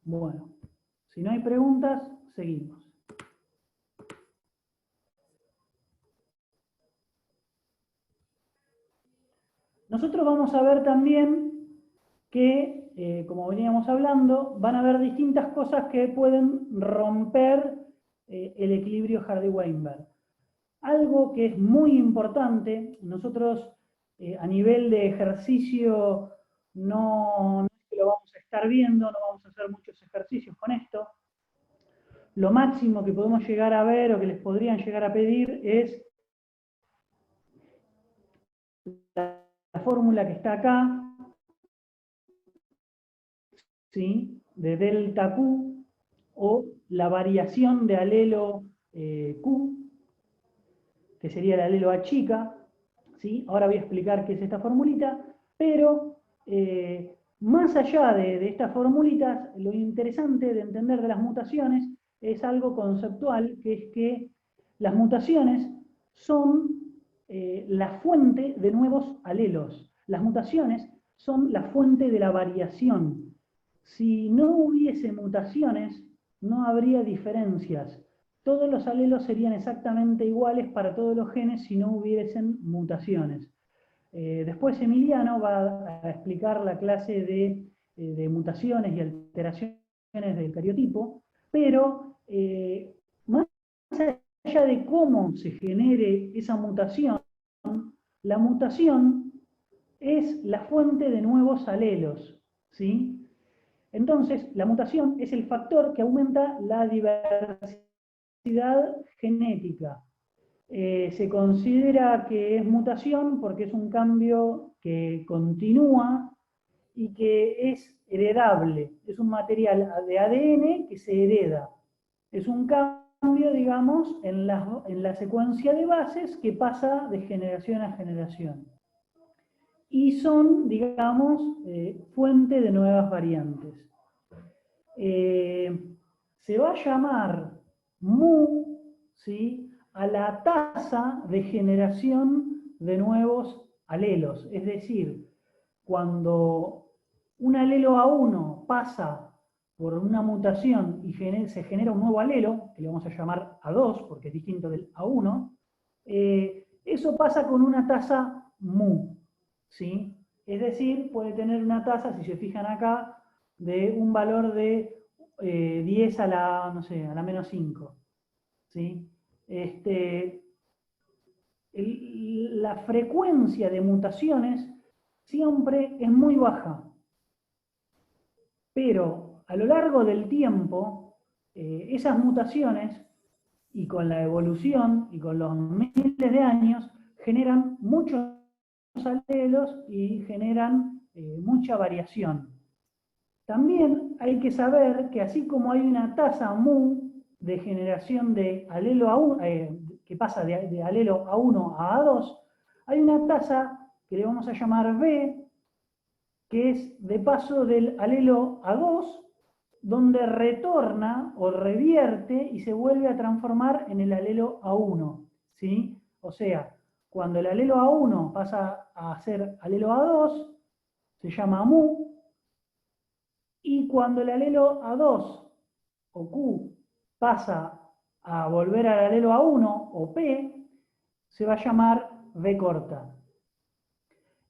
Bueno, si no hay preguntas, seguimos. Nosotros vamos a ver también que, como veníamos hablando, van a haber distintas cosas que pueden romper el equilibrio Hardy-Weinberg. Algo que es muy importante, nosotros a nivel de ejercicio no es que lo vamos a estar viendo, no vamos a hacer muchos ejercicios con esto. Lo máximo que podemos llegar a ver o que les podrían llegar a pedir es la fórmula que está acá, ¿sí? De delta Q, o la variación de alelo Q, que sería el alelo A chica, ¿sí? Ahora voy a explicar qué es esta formulita, pero más allá de estas formulitas, lo interesante de entender de las mutaciones es algo conceptual, que es que las mutaciones son la fuente de nuevos alelos. Las mutaciones son la fuente de la variación. Si no hubiese mutaciones, no habría diferencias. Todos los alelos serían exactamente iguales para todos los genes si no hubiesen mutaciones. Después Emiliano va a explicar la clase de mutaciones y alteraciones del cariotipo, pero más allá de cómo se genere esa mutación, la mutación es la fuente de nuevos alelos, ¿sí? Entonces, la mutación es el factor que aumenta la diversidad genética. Se considera que es mutación porque es un cambio que continúa y que es heredable. Es un material de ADN que se hereda. Es un cambio, digamos, en la secuencia de bases que pasa de generación a generación. Y son, digamos, fuente de nuevas variantes. Se va a llamar mu, ¿sí?, a la tasa de generación de nuevos alelos. Es decir, cuando un alelo A1 pasa por una mutación y se genera un nuevo alelo, que le vamos a llamar A2, porque es distinto del A1, eso pasa con una tasa mu, ¿sí? Es decir, puede tener una tasa, si se fijan acá, de un valor de 10 a la, no sé, a la menos 5, ¿sí? La frecuencia de mutaciones siempre es muy baja, pero a lo largo del tiempo, esas mutaciones, y con la evolución, y con los miles de años, generan muchos alelos y generan mucha variación. También hay que saber que así como hay una tasa mu de generación de alelo A1, que pasa de alelo A1 a A2, hay una tasa que le vamos a llamar B, que es de paso del alelo A2, donde retorna o revierte y se vuelve a transformar en el alelo A1, ¿sí? O sea, cuando el alelo A1 pasa a ser alelo A2, se llama mu, y cuando el alelo A2 o Q pasa a volver al alelo A1 o P, se va a llamar B corta.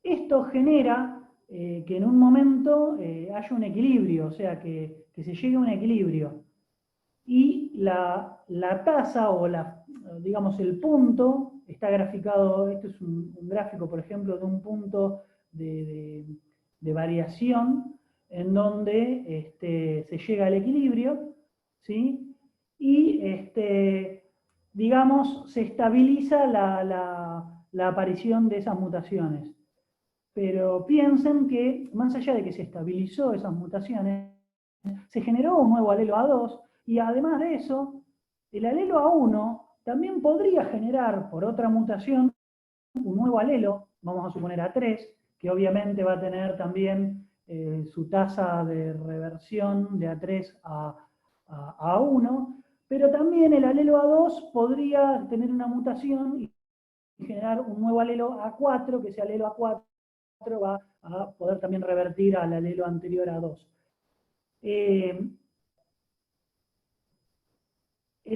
Esto genera que en un momento haya un equilibrio, o sea, que se llegue a un equilibrio. Y la tasa o digamos el punto está graficado, esto es un gráfico, por ejemplo, de un punto de variación en donde se llega al equilibrio, ¿sí? Y digamos, se estabiliza la aparición de esas mutaciones. Pero piensen que, más allá de que se estabilizó esas mutaciones, se generó un nuevo alelo A2, y además de eso, el alelo A1 también podría generar, por otra mutación, un nuevo alelo, vamos a suponer A3, que obviamente va a tener también su tasa de reversión de A3 a A1, pero también el alelo A2 podría tener una mutación y generar un nuevo alelo A4, que ese alelo A4 va a poder también revertir al alelo anterior A2. El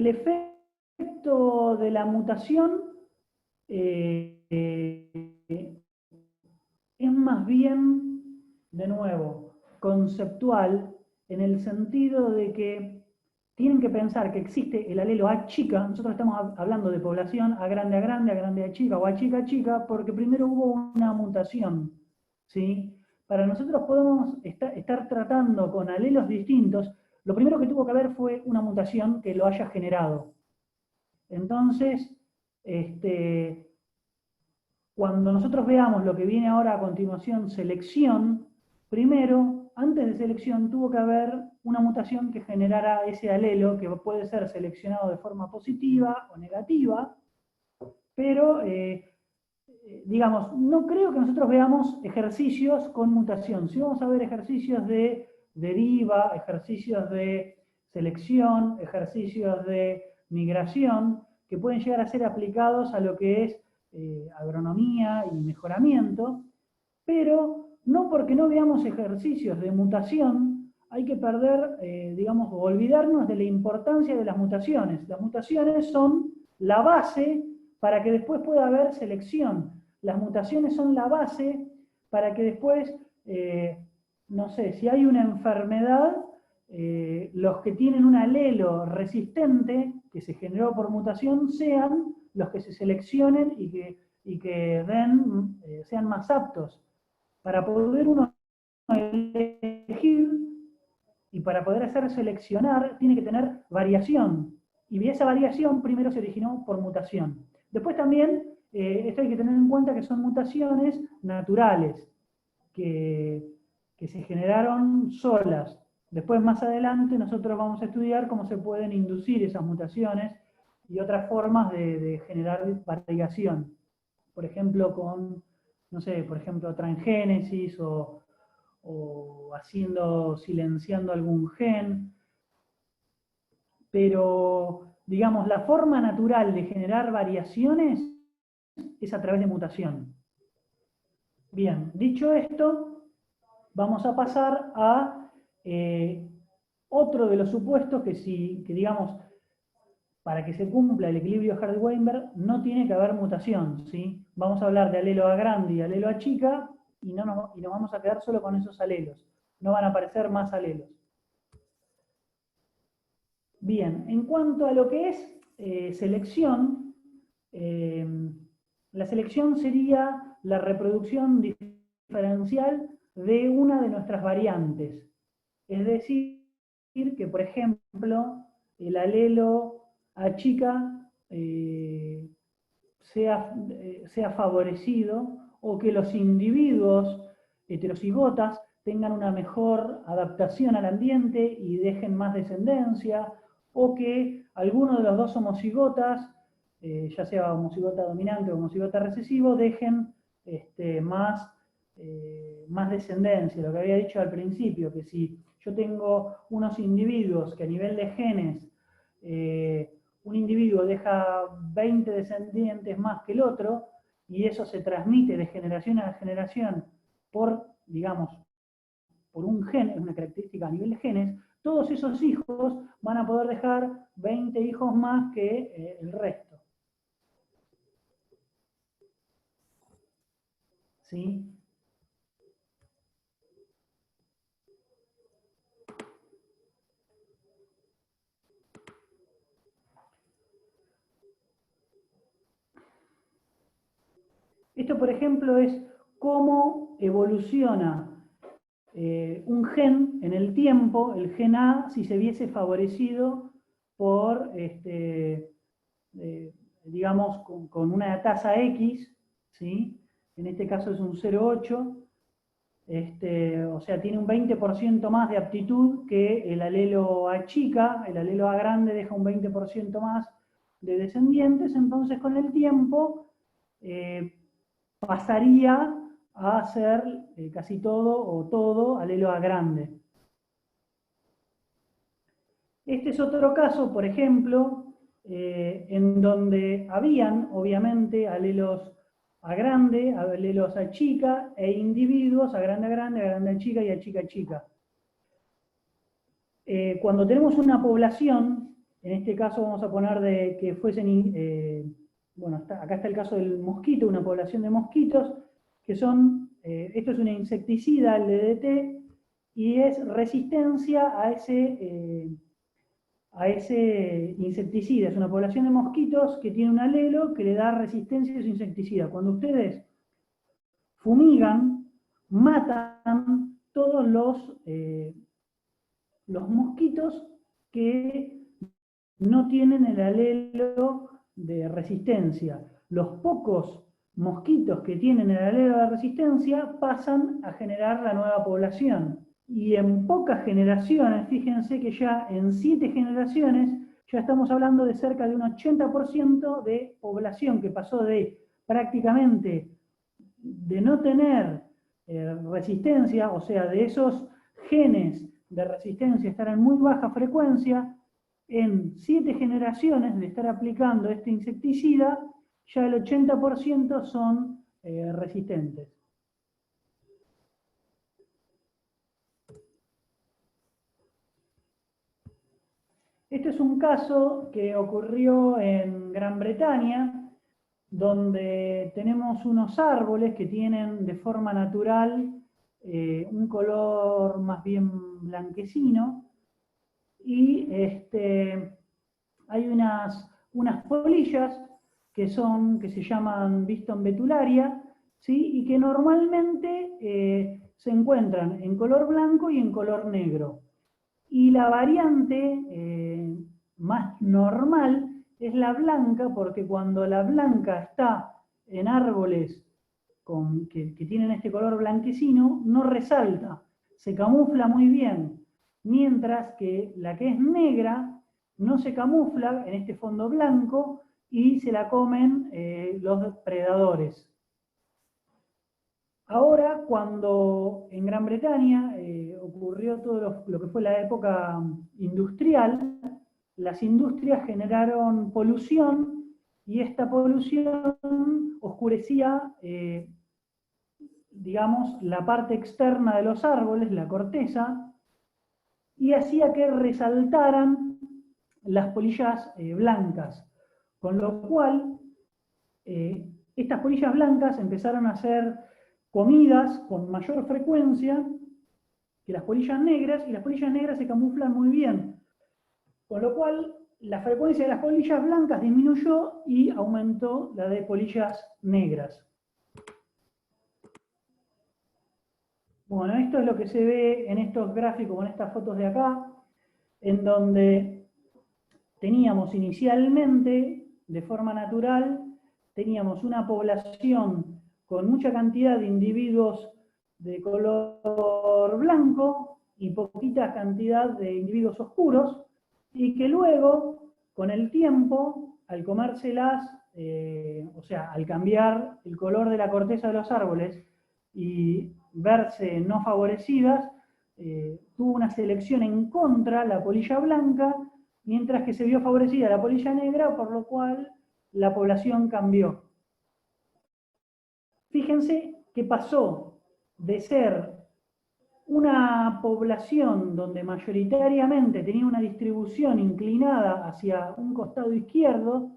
efecto de la mutación es más bien, de nuevo, conceptual, en el sentido de que tienen que pensar que existe el alelo A chica, nosotros estamos hablando de población A grande a grande, A grande a chica, o A chica a chica, porque primero hubo una mutación, ¿sí? Para nosotros podemos estar tratando con alelos distintos, lo primero que tuvo que haber fue una mutación que lo haya generado. Entonces, cuando nosotros veamos lo que viene ahora a continuación, selección, primero, antes de selección, tuvo que haber una mutación que generara ese alelo, que puede ser seleccionado de forma positiva o negativa, pero, digamos, no creo que nosotros veamos ejercicios con mutación. Si vamos a ver ejercicios de deriva, ejercicios de selección, ejercicios de migración, que pueden llegar a ser aplicados a lo que es agronomía y mejoramiento, pero no porque no veamos ejercicios de mutación, hay que perder, digamos, o olvidarnos de la importancia de las mutaciones. Las mutaciones son la base para que después pueda haber selección. Las mutaciones son la base para que después, no sé, si hay una enfermedad, los que tienen un alelo resistente que se generó por mutación sean los que se seleccionen y que sean más aptos. Para poder uno elegir y para poder hacer seleccionar, tiene que tener variación. Y esa variación primero se originó por mutación. Después también, esto hay que tener en cuenta que son mutaciones naturales, que se generaron solas. Después, más adelante, nosotros vamos a estudiar cómo se pueden inducir esas mutaciones y otras formas de generar variación. Por ejemplo, con, no sé, por ejemplo, transgénesis o silenciando algún gen. Pero, digamos, la forma natural de generar variaciones es a través de mutación. Bien, dicho esto, vamos a pasar a otro de los supuestos que digamos, para que se cumpla el equilibrio Hardy-Weinberg, no tiene que haber mutación, ¿sí? Vamos a hablar de alelo A grande y alelo A chica, y nos vamos a quedar solo con esos alelos. No van a aparecer más alelos. Bien, en cuanto a lo que es selección, la selección sería la reproducción diferencial de una de nuestras variantes. Es decir, que por ejemplo, el alelo A chica sea favorecido, o que los individuos heterocigotas tengan una mejor adaptación al ambiente y dejen más descendencia, o que alguno de los dos homocigotas, ya sea homocigota dominante o homocigota recesivo, dejen más descendencia. Lo que había dicho al principio, que si yo tengo unos individuos que a nivel de genes un individuo deja 20 descendientes más que el otro, y eso se transmite de generación a generación por, digamos, por un gen, es una característica a nivel de genes, todos esos hijos van a poder dejar 20 hijos más que el resto. ¿Sí? Esto, por ejemplo, es cómo evoluciona un gen en el tiempo, el gen A, si se viese favorecido por, digamos, con una tasa X, ¿sí? En este caso es un 0,8, o sea, tiene un 20% más de aptitud que el alelo A chica, el alelo A grande deja un 20% más de descendientes, entonces con el tiempo pasaría a ser casi todo o todo alelo A grande. Este es otro caso, por ejemplo, en donde habían, obviamente, alelos A grande, alelos A chica, e individuos A grande, A grande, A grande, A chica y A chica, A chica. Cuando tenemos una población, en este caso vamos a poner de que fuesen, bueno, acá está el caso del mosquito, una población de mosquitos, que son, esto es una insecticida, el DDT, y es resistencia a ese insecticida. Es una población de mosquitos que tiene un alelo que le da resistencia a ese insecticida. Cuando ustedes fumigan, matan todos los mosquitos que no tienen el alelo de resistencia. Los pocos mosquitos que tienen el alelo de resistencia pasan a generar la nueva población. Y en pocas generaciones, fíjense que ya en 7 generaciones, ya estamos hablando de cerca de un 80% de población que pasó de prácticamente de no tener resistencia, o sea, de esos genes de resistencia estar en muy baja frecuencia, en 7 generaciones de estar aplicando este insecticida, ya el 80% son resistentes. Este es un caso que ocurrió en Gran Bretaña, donde tenemos unos árboles que tienen de forma natural un color más bien blanquecino, y hay unas polillas que se llaman Biston betularia, ¿sí? Y que normalmente se encuentran en color blanco y en color negro. Y la variante más normal es la blanca, porque cuando la blanca está en árboles que tienen este color blanquecino, no resalta, se camufla muy bien, mientras que la que es negra no se camufla en este fondo blanco y se la comen los predadores. Ahora, cuando en Gran Bretaña ocurrió todo lo que fue la época industrial, las industrias generaron polución, y esta polución oscurecía digamos, la parte externa de los árboles, la corteza, y hacía que resaltaran las polillas blancas, con lo cual estas polillas blancas empezaron a ser comidas con mayor frecuencia que las polillas negras, y las polillas negras se camuflan muy bien, con lo cual la frecuencia de las polillas blancas disminuyó y aumentó la de polillas negras. Bueno, esto es lo que se ve en estos gráficos, en estas fotos de acá, en donde teníamos inicialmente, de forma natural, teníamos una población con mucha cantidad de individuos de color blanco y poquita cantidad de individuos oscuros, y que luego, con el tiempo, al comérselas, o sea, al cambiar el color de la corteza de los árboles y verse no favorecidas, tuvo una selección en contra la polilla blanca, mientras que se vio favorecida la polilla negra, por lo cual la población cambió. Fíjense que pasó de ser una población donde mayoritariamente tenía una distribución inclinada hacia un costado izquierdo,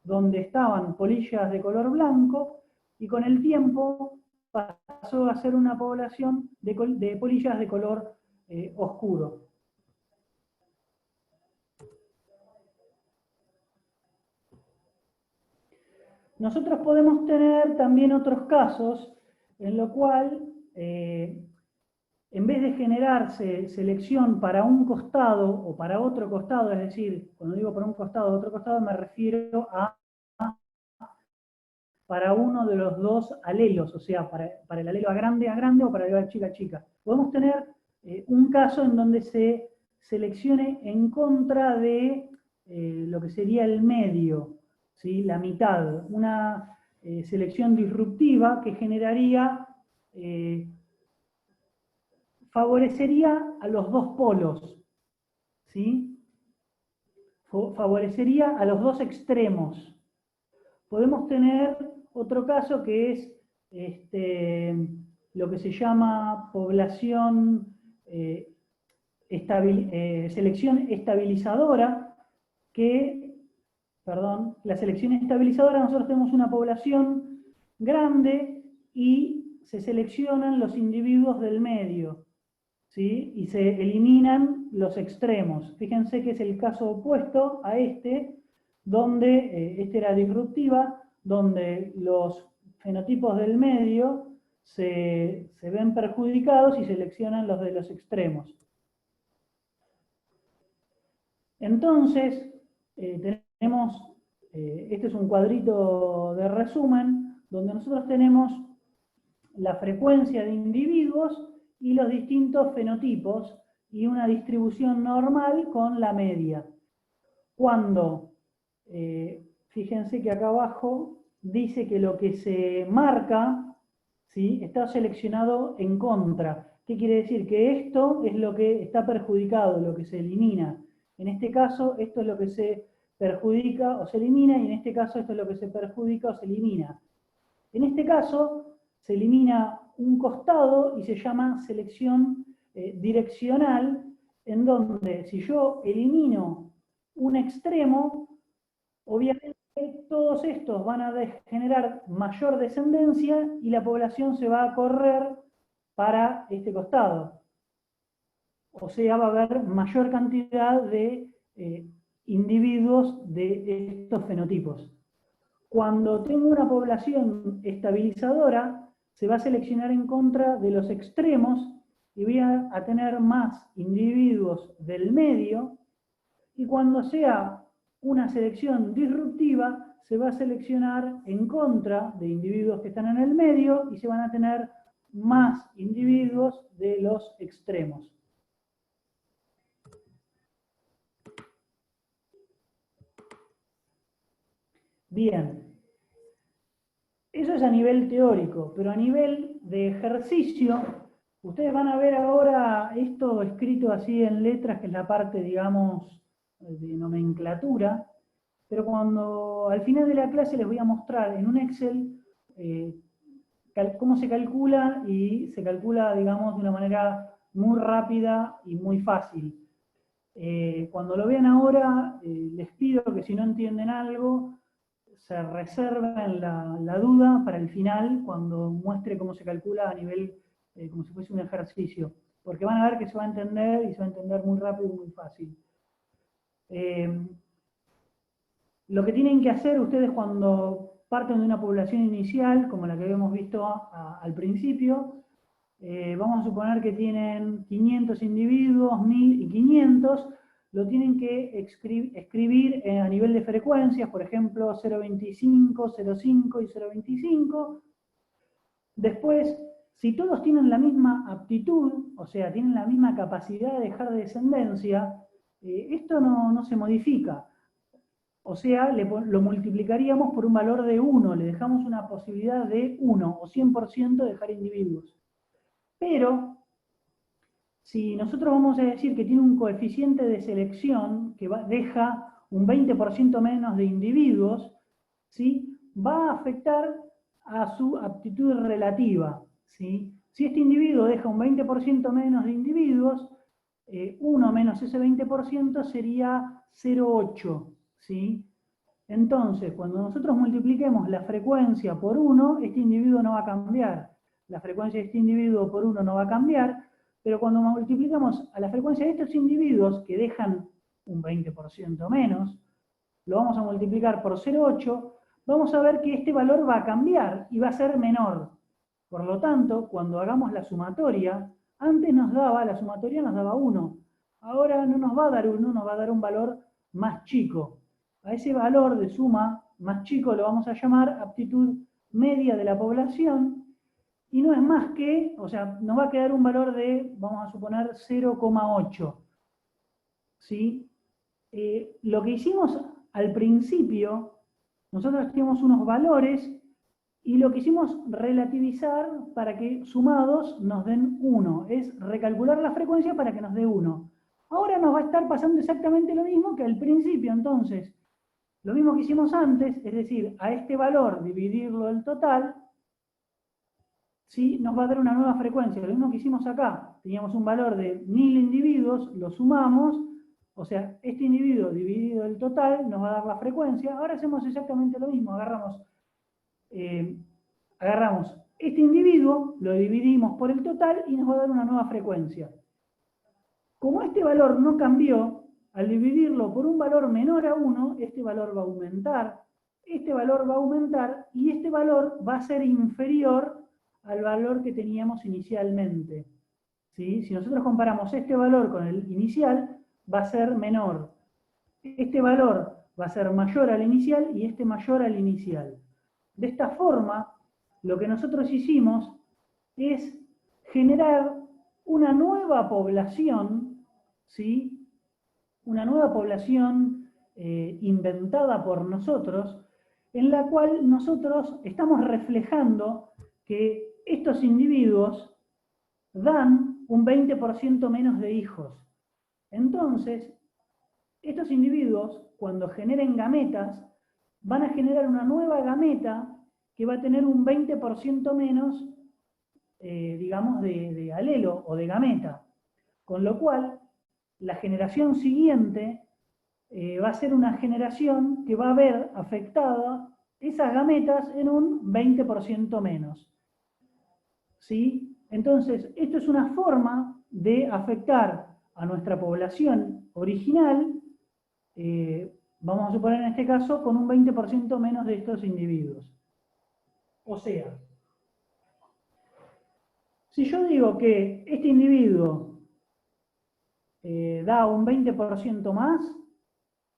donde estaban polillas de color blanco, y con el tiempo pasó a ser una población de polillas de color oscuro. Nosotros podemos tener también otros casos en lo cual, en vez de generarse selección para un costado o para otro costado, es decir, cuando digo para un costado o otro costado, me refiero a para uno de los dos alelos, o sea, para el alelo A grande o para el alelo chica chica. Podemos tener un caso en donde se seleccione en contra de lo que sería el medio, ¿sí? La mitad, una selección disruptiva que generaría, favorecería a los dos polos, ¿sí? Favorecería a los dos extremos. Podemos tener otro caso que es lo que se llama población, selección estabilizadora, la selección estabilizadora, nosotros tenemos una población grande y se seleccionan los individuos del medio, ¿sí? Y se eliminan los extremos. Fíjense que es el caso opuesto a este, donde este era disruptiva, donde los fenotipos del medio se ven perjudicados y seleccionan los de los extremos. Entonces, tenemos, este es un cuadrito de resumen, donde nosotros tenemos la frecuencia de individuos y los distintos fenotipos y una distribución normal con la media. Cuando, fíjense que acá abajo dice que lo que se marca, ¿sí?, está seleccionado en contra. ¿Qué quiere decir? Que esto es lo que está perjudicado, lo que se elimina. En este caso, esto es lo que se perjudica o se elimina, y en este caso, esto es lo que se perjudica o se elimina. En este caso, se elimina un costado y se llama selección direccional, en donde si yo elimino un extremo, obviamente todos estos van a generar mayor descendencia y la población se va a correr para este costado. O sea, va a haber mayor cantidad de individuos de estos fenotipos. Cuando tengo una población estabilizadora, se va a seleccionar en contra de los extremos y voy a tener más individuos del medio, y cuando sea una selección disruptiva, se va a seleccionar en contra de individuos que están en el medio y se van a tener más individuos de los extremos. Bien. Eso es a nivel teórico, pero a nivel de ejercicio, ustedes van a ver ahora esto escrito así en letras, que es la parte, digamos, de nomenclatura, pero cuando al final de la clase les voy a mostrar en un Excel cómo se calcula, y se calcula, digamos, de una manera muy rápida y muy fácil. Cuando lo vean ahora, les pido que si no entienden algo, se reserven la duda para el final, cuando muestre cómo se calcula a nivel, como si fuese un ejercicio, porque van a ver que se va a entender, y se va a entender muy rápido y muy fácil. Lo que tienen que hacer ustedes cuando parten de una población inicial, como la que habíamos visto al principio, vamos a suponer que tienen 500 individuos, 1500, lo tienen que escribir a nivel de frecuencias, por ejemplo, 0,25, 0,5 y 0,25. Después, si todos tienen la misma aptitud, o sea, tienen la misma capacidad de dejar descendencia, esto no se modifica. O sea, lo multiplicaríamos por un valor de 1, le dejamos una posibilidad de 1 o 100% de dejar individuos. Pero, si nosotros vamos a decir que tiene un coeficiente de selección que deja un 20% menos de individuos, ¿sí? Va a afectar a su aptitud relativa, ¿sí? Si este individuo deja un 20% menos de individuos, 1 menos ese 20% sería 0,8, ¿sí? Entonces, cuando nosotros multipliquemos la frecuencia por 1, este individuo no va a cambiar. La frecuencia de este individuo por 1 no va a cambiar, pero cuando multiplicamos a la frecuencia de estos individuos, que dejan un 20% menos, lo vamos a multiplicar por 0,8, vamos a ver que este valor va a cambiar y va a ser menor. Por lo tanto, cuando hagamos la sumatoria, antes la sumatoria nos daba 1. Ahora no nos va a dar 1, nos va a dar un valor más chico. A ese valor de suma más chico lo vamos a llamar aptitud media de la población, y no es más que, o sea, nos va a quedar un valor de, vamos a suponer, 0,8. ¿Sí? Lo que hicimos al principio, nosotros teníamos unos valores y lo quisimos relativizar para que sumados nos den 1. Es recalcular la frecuencia para que nos dé 1. Ahora nos va a estar pasando exactamente lo mismo que al principio, entonces, lo mismo que hicimos antes, es decir, a este valor dividirlo el total, ¿sí? Nos va a dar una nueva frecuencia. Lo mismo que hicimos acá, teníamos un valor de 1000 individuos, lo sumamos, o sea, este individuo dividido el total nos va a dar la frecuencia. Ahora hacemos exactamente lo mismo, agarramos este individuo, lo dividimos por el total y nos va a dar una nueva frecuencia. Como este valor no cambió, al dividirlo por un valor menor a 1, este valor va a aumentar, este valor va a aumentar y este valor va a ser inferior al valor que teníamos inicialmente. ¿Sí? Si nosotros comparamos este valor con el inicial, va a ser menor. Este valor va a ser mayor al inicial y este mayor al inicial. De esta forma, lo que nosotros hicimos es generar una nueva población, ¿sí? Una nueva población inventada por nosotros, en la cual nosotros estamos reflejando que estos individuos dan un 20% menos de hijos. Entonces, estos individuos, cuando generen gametas, van a generar una nueva gameta que va a tener un 20% menos, digamos, de alelo o de gameta. Con lo cual, la generación siguiente va a ser una generación que va a ver afectada esas gametas en un 20% menos. ¿Sí? Entonces, esto es una forma de afectar a nuestra población original, vamos a suponer en este caso, con un 20% menos de estos individuos. O sea, si yo digo que este individuo da un 20% más,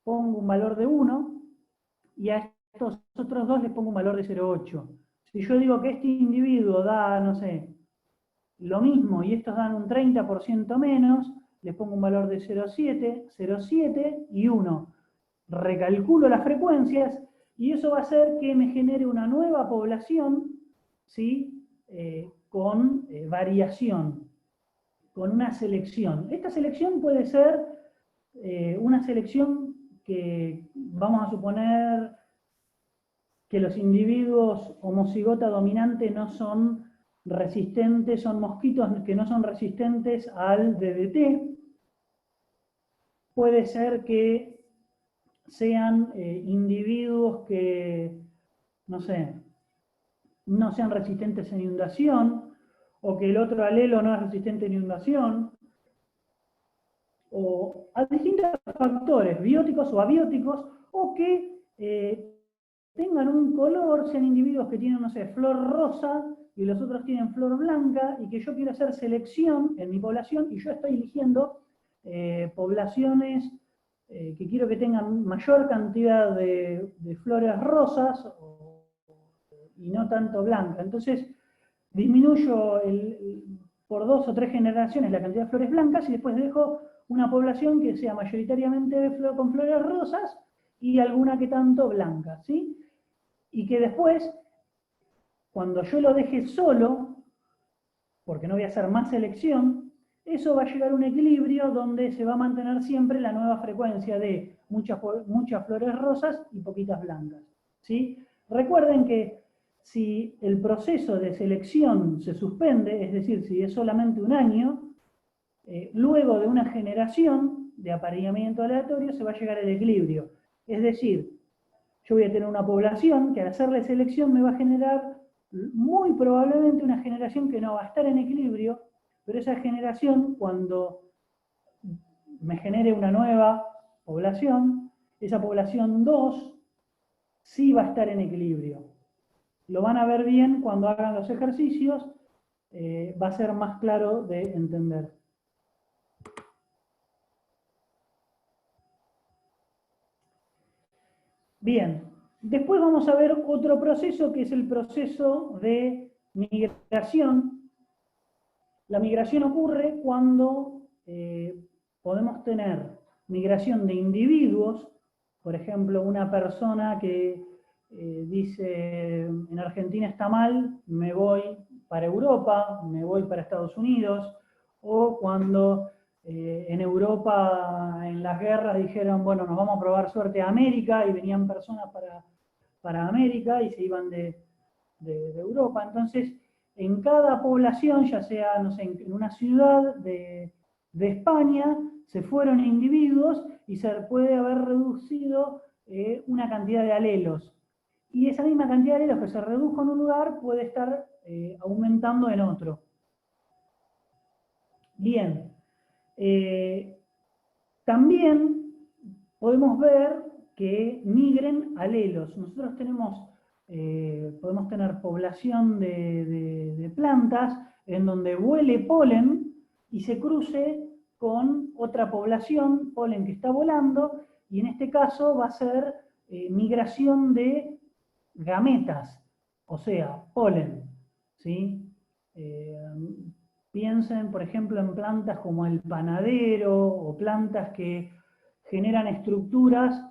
pongo un valor de 1, y a estos otros dos les pongo un valor de 0,8. Si yo digo que este individuo da, no sé, lo mismo y estos dan un 30% menos, les pongo un valor de 0,7, 0,7 y 1. Recalculo las frecuencias y eso va a hacer que me genere una nueva población, ¿sí? Con variación, con una selección. Esta selección puede ser una selección que vamos a suponer que los individuos homocigota dominante no son resistentes, son mosquitos que no son resistentes al DDT. Puede ser que sean individuos que, no sé, no sean resistentes a inundación, o que el otro alelo no es resistente a inundación, o a distintos factores, bióticos o abióticos, o que tengan un color, sean individuos que tienen, no sé, flor rosa y los otros tienen flor blanca, y que yo quiero hacer selección en mi población y yo estoy eligiendo poblaciones que quiero que tengan mayor cantidad de flores rosas y no tanto blanca. Entonces disminuyo por 2 o 3 generaciones la cantidad de flores blancas y después dejo una población que sea mayoritariamente con flores rosas y alguna que tanto blanca, ¿sí? Y que después, cuando yo lo deje solo, porque no voy a hacer más selección, eso va a llegar a un equilibrio donde se va a mantener siempre la nueva frecuencia de muchas flores rosas y poquitas blancas, ¿sí? Recuerden que si el proceso de selección se suspende, es decir, si es solamente un año, luego de una generación de apareamiento aleatorio se va a llegar al equilibrio. Es decir, yo voy a tener una población que al hacerle selección me va a generar muy probablemente una generación que no va a estar en equilibrio, pero esa generación, cuando me genere una nueva población, esa población 2 sí va a estar en equilibrio. Lo van a ver bien cuando hagan los ejercicios, va a ser más claro de entender. Bien, después vamos a ver otro proceso que es el proceso de migración. La migración ocurre cuando podemos tener migración de individuos, por ejemplo, una persona que dice, en Argentina está mal, me voy para Europa, me voy para Estados Unidos, o cuando en Europa, en las guerras, dijeron, bueno, nos vamos a probar suerte a América, y venían personas para América y se iban de Europa. Entonces, en cada población, ya sea, no sé, en una ciudad de España, se fueron individuos y se puede haber reducido una cantidad de alelos. Y esa misma cantidad de alelos que se redujo en un lugar puede estar aumentando en otro. Bien. También podemos ver que migren alelos. Nosotros podemos tener población de plantas en donde vuele polen y se cruce con otra población, polen que está volando, y en este caso va a ser migración de gametas, o sea, polen, ¿sí? Piensen, por ejemplo, en plantas como el panadero o plantas que generan estructuras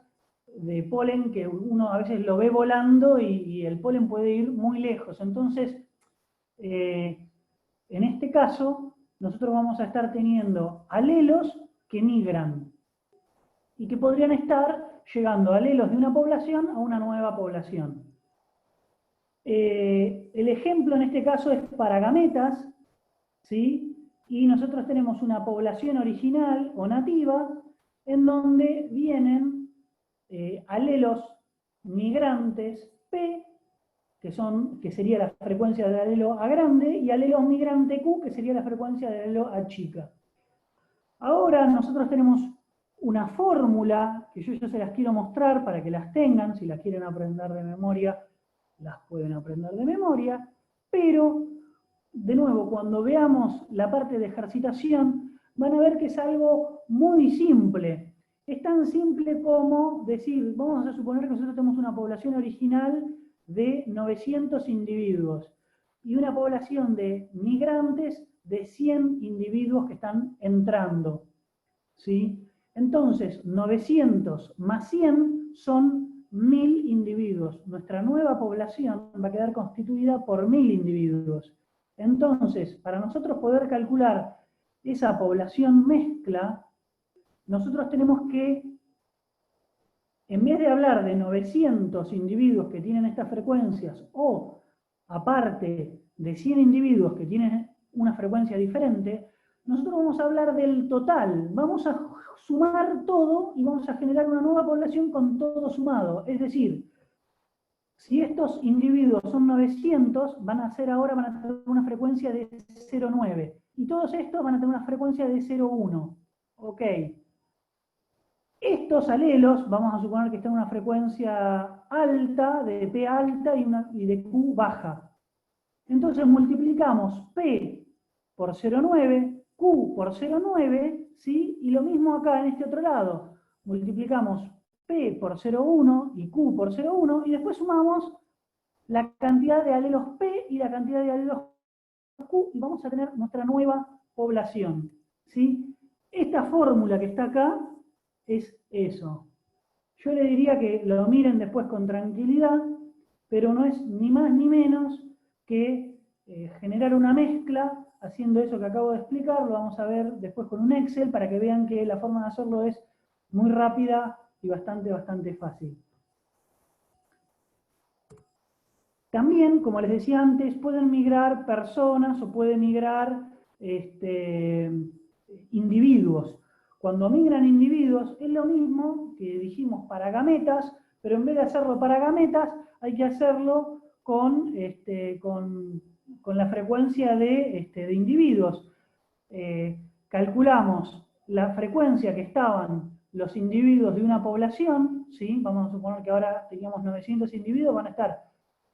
de polen que uno a veces lo ve volando y el polen puede ir muy lejos. Entonces, en este caso, nosotros vamos a estar teniendo alelos que migran y que podrían estar llegando alelos de una población a una nueva población. El ejemplo en este caso es para gametas, ¿sí? Y nosotros tenemos una población original o nativa en donde vienen alelos migrantes P, que sería la frecuencia del alelo A grande, y alelos migrante Q, que sería la frecuencia del alelo A chica. Ahora nosotros tenemos una fórmula que yo se las quiero mostrar para que las tengan, si las quieren aprender de memoria, las pueden aprender de memoria, pero de nuevo, cuando veamos la parte de ejercitación, van a ver que es algo muy simple. Es tan simple como decir, vamos a suponer que nosotros tenemos una población original de 900 individuos y una población de migrantes de 100 individuos que están entrando, ¿sí? Entonces, 900 más 100 son 1000 individuos. Nuestra nueva población va a quedar constituida por 1000 individuos. Entonces, para nosotros poder calcular esa población mezcla, nosotros tenemos que en vez de hablar de 900 individuos que tienen estas frecuencias, o aparte de 100 individuos que tienen una frecuencia diferente, nosotros vamos a hablar del total. Vamos a sumar todo y vamos a generar una nueva población con todo sumado. Es decir, si estos individuos son 900, van a tener una frecuencia de 0,9. Y todos estos van a tener una frecuencia de 0,1. Ok. Estos alelos, vamos a suponer que están en una frecuencia alta, de P alta y de Q baja. Entonces multiplicamos P por 0,9, Q por 0,9, ¿sí? Y lo mismo acá en este otro lado. Multiplicamos P por 0,1 y Q por 0,1 y después sumamos la cantidad de alelos P y la cantidad de alelos Q y vamos a tener nuestra nueva población, ¿sí? Esta fórmula que está acá es eso. Yo le diría que lo miren después con tranquilidad, pero no es ni más ni menos que generar una mezcla haciendo eso que acabo de explicar. Lo vamos a ver después con un Excel para que vean que la forma de hacerlo es muy rápida y bastante fácil. También, como les decía antes, pueden migrar personas o pueden migrar individuos. Cuando migran individuos es lo mismo que dijimos para gametas, pero en vez de hacerlo para gametas, hay que hacerlo con la frecuencia de individuos. Calculamos la frecuencia que estaban los individuos de una población, ¿sí? Vamos a suponer que ahora teníamos 900 individuos, van a estar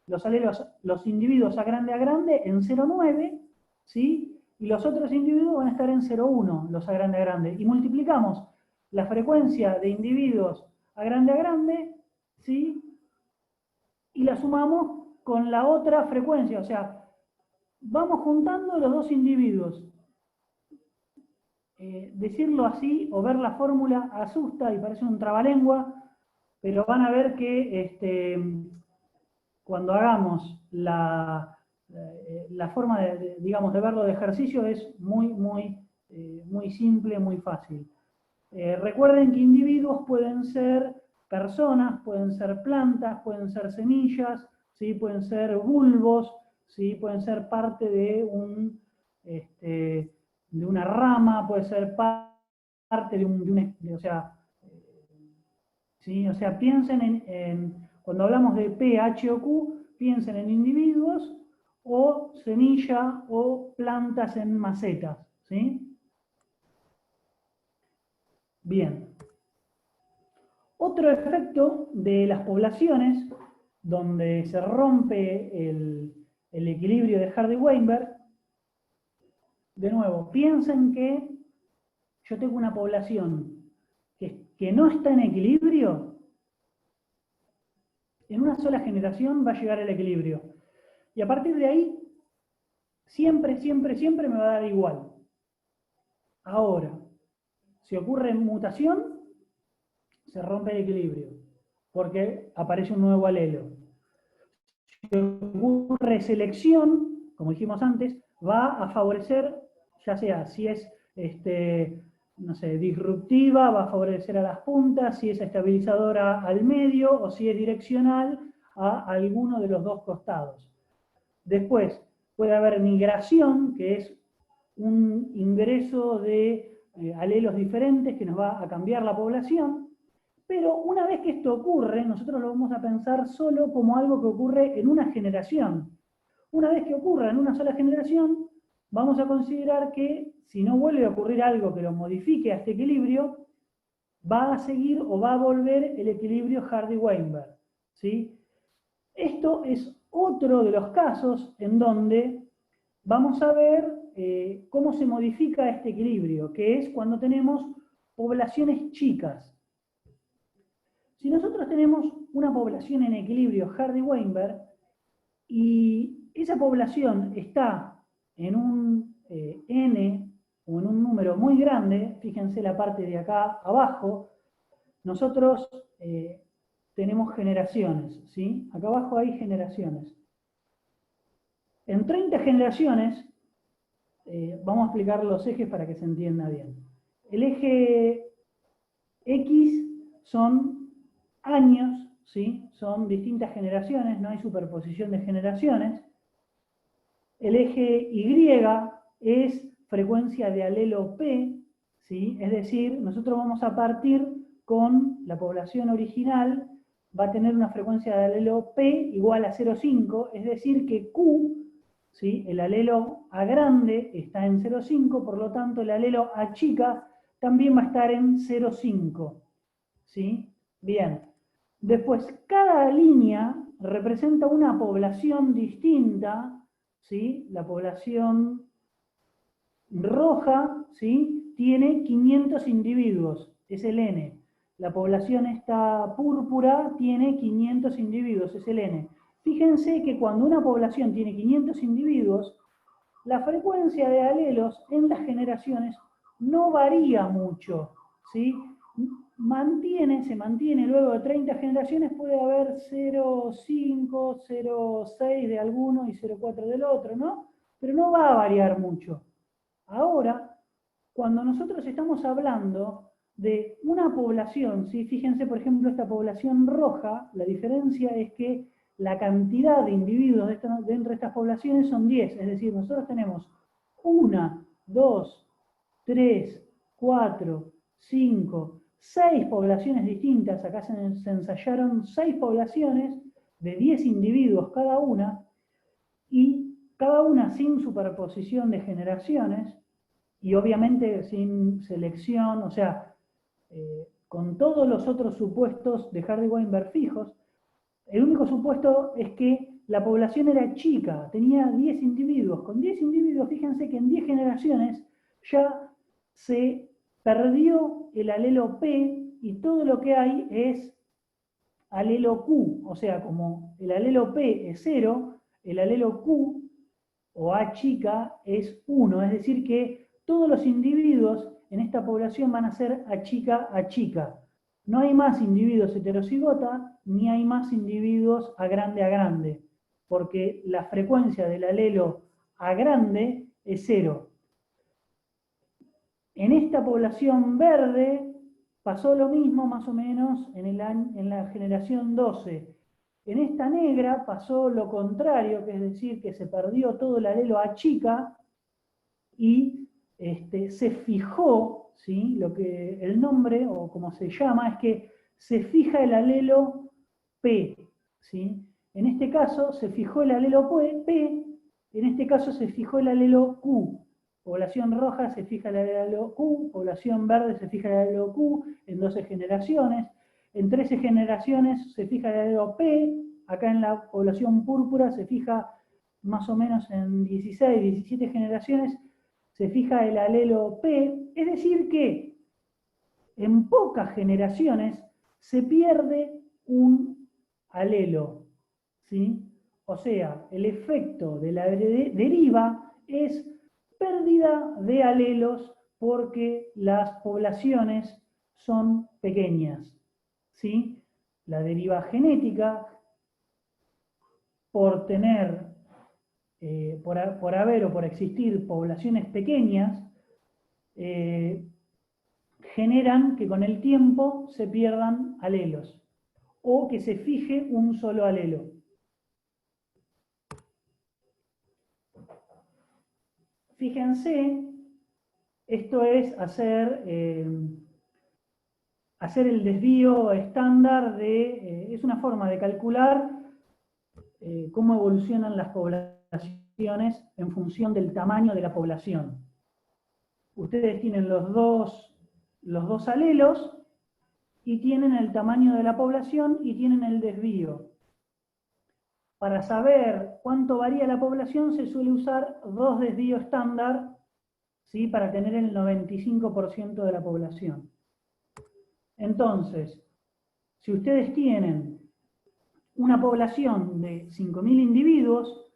los individuos a grande en 0,9, ¿sí? Y los otros individuos van a estar en 0,1, los a grande. Y multiplicamos la frecuencia de individuos a grande, ¿sí? Y la sumamos con la otra frecuencia, o sea, vamos juntando los dos individuos. Decirlo así o ver la fórmula asusta y parece un trabalengua, pero van a ver que cuando hagamos la forma digamos, de verlo de ejercicio es muy simple, muy fácil. Recuerden que individuos pueden ser personas, pueden ser plantas, pueden ser semillas, ¿sí? Pueden ser bulbos, ¿sí? Pueden ser parte de una rama, puede ser parte o sea, ¿sí? O sea, piensen cuando hablamos de P, H o Q, piensen en individuos o semilla o plantas en macetas, ¿sí? Bien. Otro efecto de las poblaciones donde se rompe el equilibrio de Hardy-Weinberg, de nuevo, piensen que yo tengo una población que no está en equilibrio. En una sola generación va a llegar el equilibrio. Y a partir de ahí, siempre me va a dar igual. Ahora, si ocurre mutación, se rompe el equilibrio, porque aparece un nuevo alelo. Si ocurre selección, como dijimos antes, va a favorecer, ya sea si es no sé, disruptiva, va a favorecer a las puntas, si es estabilizadora al medio o si es direccional a alguno de los dos costados. Después puede haber migración, que es un ingreso de alelos diferentes que nos va a cambiar la población, pero una vez que esto ocurre, nosotros lo vamos a pensar solo como algo que ocurre en una generación. Una vez que ocurra en una sola generación, vamos a considerar que si no vuelve a ocurrir algo que lo modifique a este equilibrio, va a seguir o va a volver el equilibrio Hardy-Weinberg, ¿sí? Esto es otro de los casos en donde vamos a ver cómo se modifica este equilibrio, que es cuando tenemos poblaciones chicas. Si nosotros tenemos una población en equilibrio Hardy-Weinberg y esa población está en un N o en un número muy grande, fíjense la parte de acá abajo, nosotros tenemos generaciones, ¿sí? Acá abajo hay generaciones. En 30 generaciones, vamos a explicar los ejes para que se entienda bien. El eje X son años, ¿sí? Son distintas generaciones, no hay superposición de generaciones. El eje Y es frecuencia de alelo P, ¿sí? Es decir, nosotros vamos a partir con la población original, va a tener una frecuencia de alelo P igual a 0,5, es decir que Q, ¿sí? El alelo A grande está en 0,5, por lo tanto el alelo A chica también va a estar en 0,5, ¿sí? Bien. Después, cada línea representa una población distinta, ¿sí? La población roja, ¿sí? Tiene 500 individuos, es el N. La población esta púrpura tiene 500 individuos, es el N. Fíjense que cuando una población tiene 500 individuos, la frecuencia de alelos en las generaciones no varía mucho, ¿sí? Se mantiene luego de 30 generaciones, puede haber 0,5, 0,6 de alguno y 0,4 del otro, ¿no? Pero no va a variar mucho. Ahora, cuando nosotros estamos hablando de una población, ¿sí? Fíjense, por ejemplo, esta población roja, la diferencia es que la cantidad de individuos dentro de estas poblaciones son 10, es decir, nosotros tenemos 1, 2, 3, 4, 5, 6 poblaciones distintas, acá se ensayaron 6 poblaciones de 10 individuos cada una, y cada una sin superposición de generaciones, y obviamente sin selección, o sea, con todos los otros supuestos de Hardy-Weinberg fijos. El único supuesto es que la población era chica, tenía 10 individuos. Con 10 individuos, fíjense que en 10 generaciones ya se perdió el alelo P y todo lo que hay es alelo Q. O sea, como el alelo P es 0, el alelo Q o A chica es 1. Es decir que todos los individuos en esta población van a ser A chica, A chica. No hay más individuos heterocigota, ni hay más individuos A grande, porque la frecuencia del alelo A grande es 0. En esta población verde pasó lo mismo más o menos en la generación 12. En esta negra pasó lo contrario, que es decir, que se perdió todo el alelo A chica y se fijó, ¿sí? Lo que el nombre, o como se llama, es que se fija el alelo P, ¿sí? En este caso se fijó el alelo P, en este caso se fijó el alelo Q. Población roja se fija el alelo Q, población verde se fija el alelo Q en 12 generaciones, en 13 generaciones se fija el alelo P, acá en la población púrpura se fija más o menos en 16, 17 generaciones, se fija el alelo P, es decir que en pocas generaciones se pierde un alelo, ¿sí? O sea, el efecto de la deriva es pérdida de alelos porque las poblaciones son pequeñas, ¿sí? La deriva genética, por tener, por haber o por existir poblaciones pequeñas, generan que con el tiempo se pierdan alelos o que se fije un solo alelo. Fíjense, esto es hacer el desvío estándar es una forma de calcular cómo evolucionan las poblaciones en función del tamaño de la población. Ustedes tienen los dos alelos y tienen el tamaño de la población y tienen el desvío. Para saber cuánto varía la población se suele usar 2 desvíos estándar, ¿sí? Para tener el 95% de la población. Entonces, si ustedes tienen una población de 5.000 individuos,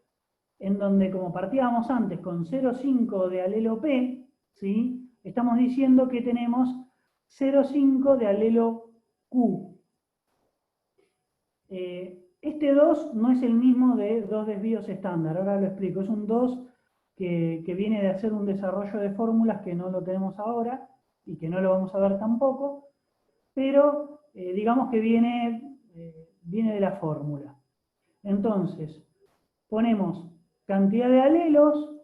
en donde, como partíamos antes, con 0,5 de alelo P, ¿sí? Estamos diciendo que tenemos 0,5 de alelo Q. Este 2 no es el mismo de 2 desvíos estándar, ahora lo explico. Es un 2 que viene de hacer un desarrollo de fórmulas que no lo tenemos ahora y que no lo vamos a ver tampoco, pero digamos que viene de la fórmula. Entonces, ponemos cantidad de alelos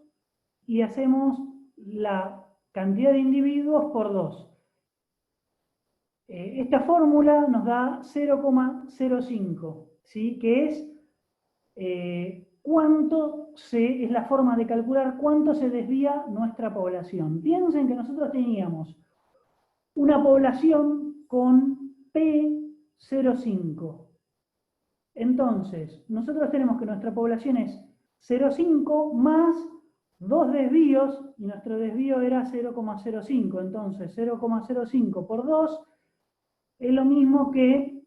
y hacemos la cantidad de individuos por 2. Esta fórmula nos da 0,05, ¿sí? Que es es la forma de calcular cuánto se desvía nuestra población. Piensen que nosotros teníamos una población con P0,5. Entonces, nosotros tenemos que nuestra población es 0,5 más 2 desvíos, y nuestro desvío era 0,05. Entonces, 0,05 por 2 es lo mismo que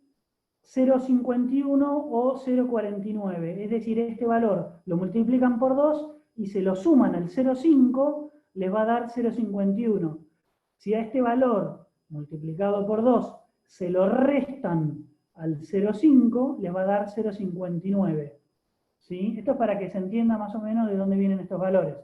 0,51 o 0,49. Es decir, este valor lo multiplican por 2 y se lo suman al 0,5, les va a dar 0,51. Si a este valor multiplicado por 2 se lo restan al 0,5, les va a dar 0,59. ¿Sí? Esto es para que se entienda más o menos de dónde vienen estos valores.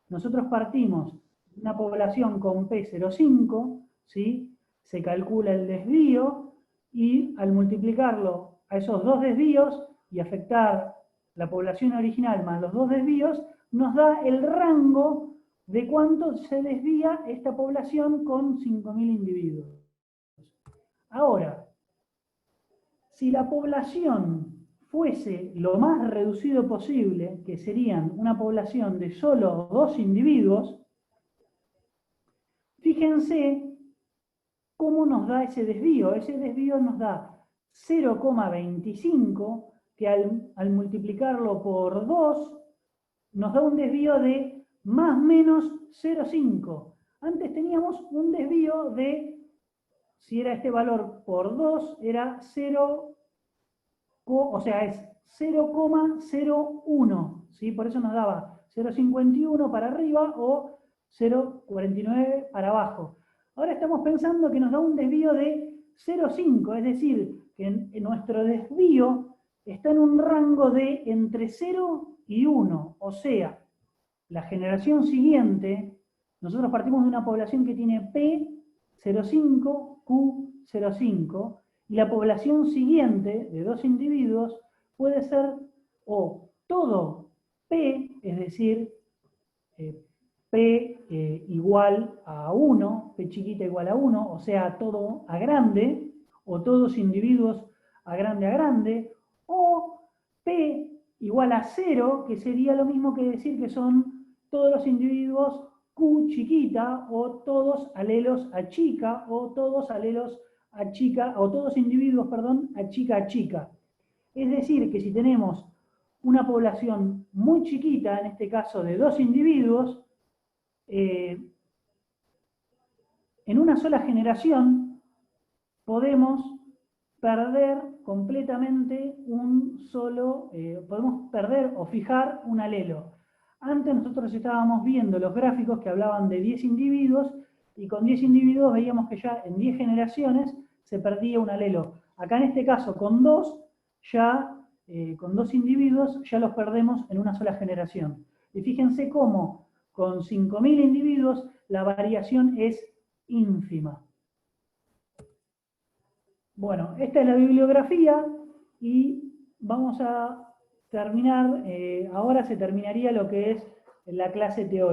Nosotros partimos de una población con P0,5, ¿sí? Se calcula el desvío y al multiplicarlo a esos 2 desvíos y afectar la población original más los 2 desvíos, nos da el rango de cuánto se desvía esta población con 5.000 individuos. Ahora, si la población fuese lo más reducido posible, que serían una población de solo 2 individuos, fíjense cómo nos da ese desvío. Ese desvío nos da 0,25, que al multiplicarlo por 2, nos da un desvío de más o menos 0,5. Antes teníamos un desvío de, si era este valor por 2, era 0, o sea, es 0,01, ¿sí? Por eso nos daba 0,51 para arriba o 0,49 para abajo. Ahora estamos pensando que nos da un desvío de 0,5, es decir, que en nuestro desvío está en un rango de entre 0 y 1, o sea, la generación siguiente, nosotros partimos de una población que tiene P0,5, Q0,5, y la población siguiente de 2 individuos puede ser o todo P, es decir, P igual a 1, P chiquita igual a 1, o sea, todo a grande, o todos individuos a grande, o P igual a 0, que sería lo mismo que decir que son todos los individuos Q chiquita, o todos alelos a chica, o todos alelos a chica, o todos individuos, perdón, a chica. Es decir, que si tenemos una población muy chiquita, en este caso de 2 individuos, en una sola generación podemos perder completamente podemos perder o fijar un alelo. Antes nosotros estábamos viendo los gráficos que hablaban de 10 individuos, y con 10 individuos veíamos que ya en 10 generaciones se perdía un alelo. Acá en este caso, con 2 individuos, ya los perdemos en una sola generación. Y fíjense cómo con 5.000 individuos la variación es ínfima. Bueno, esta es la bibliografía y vamos a terminar, ahora se terminaría lo que es la clase teórica.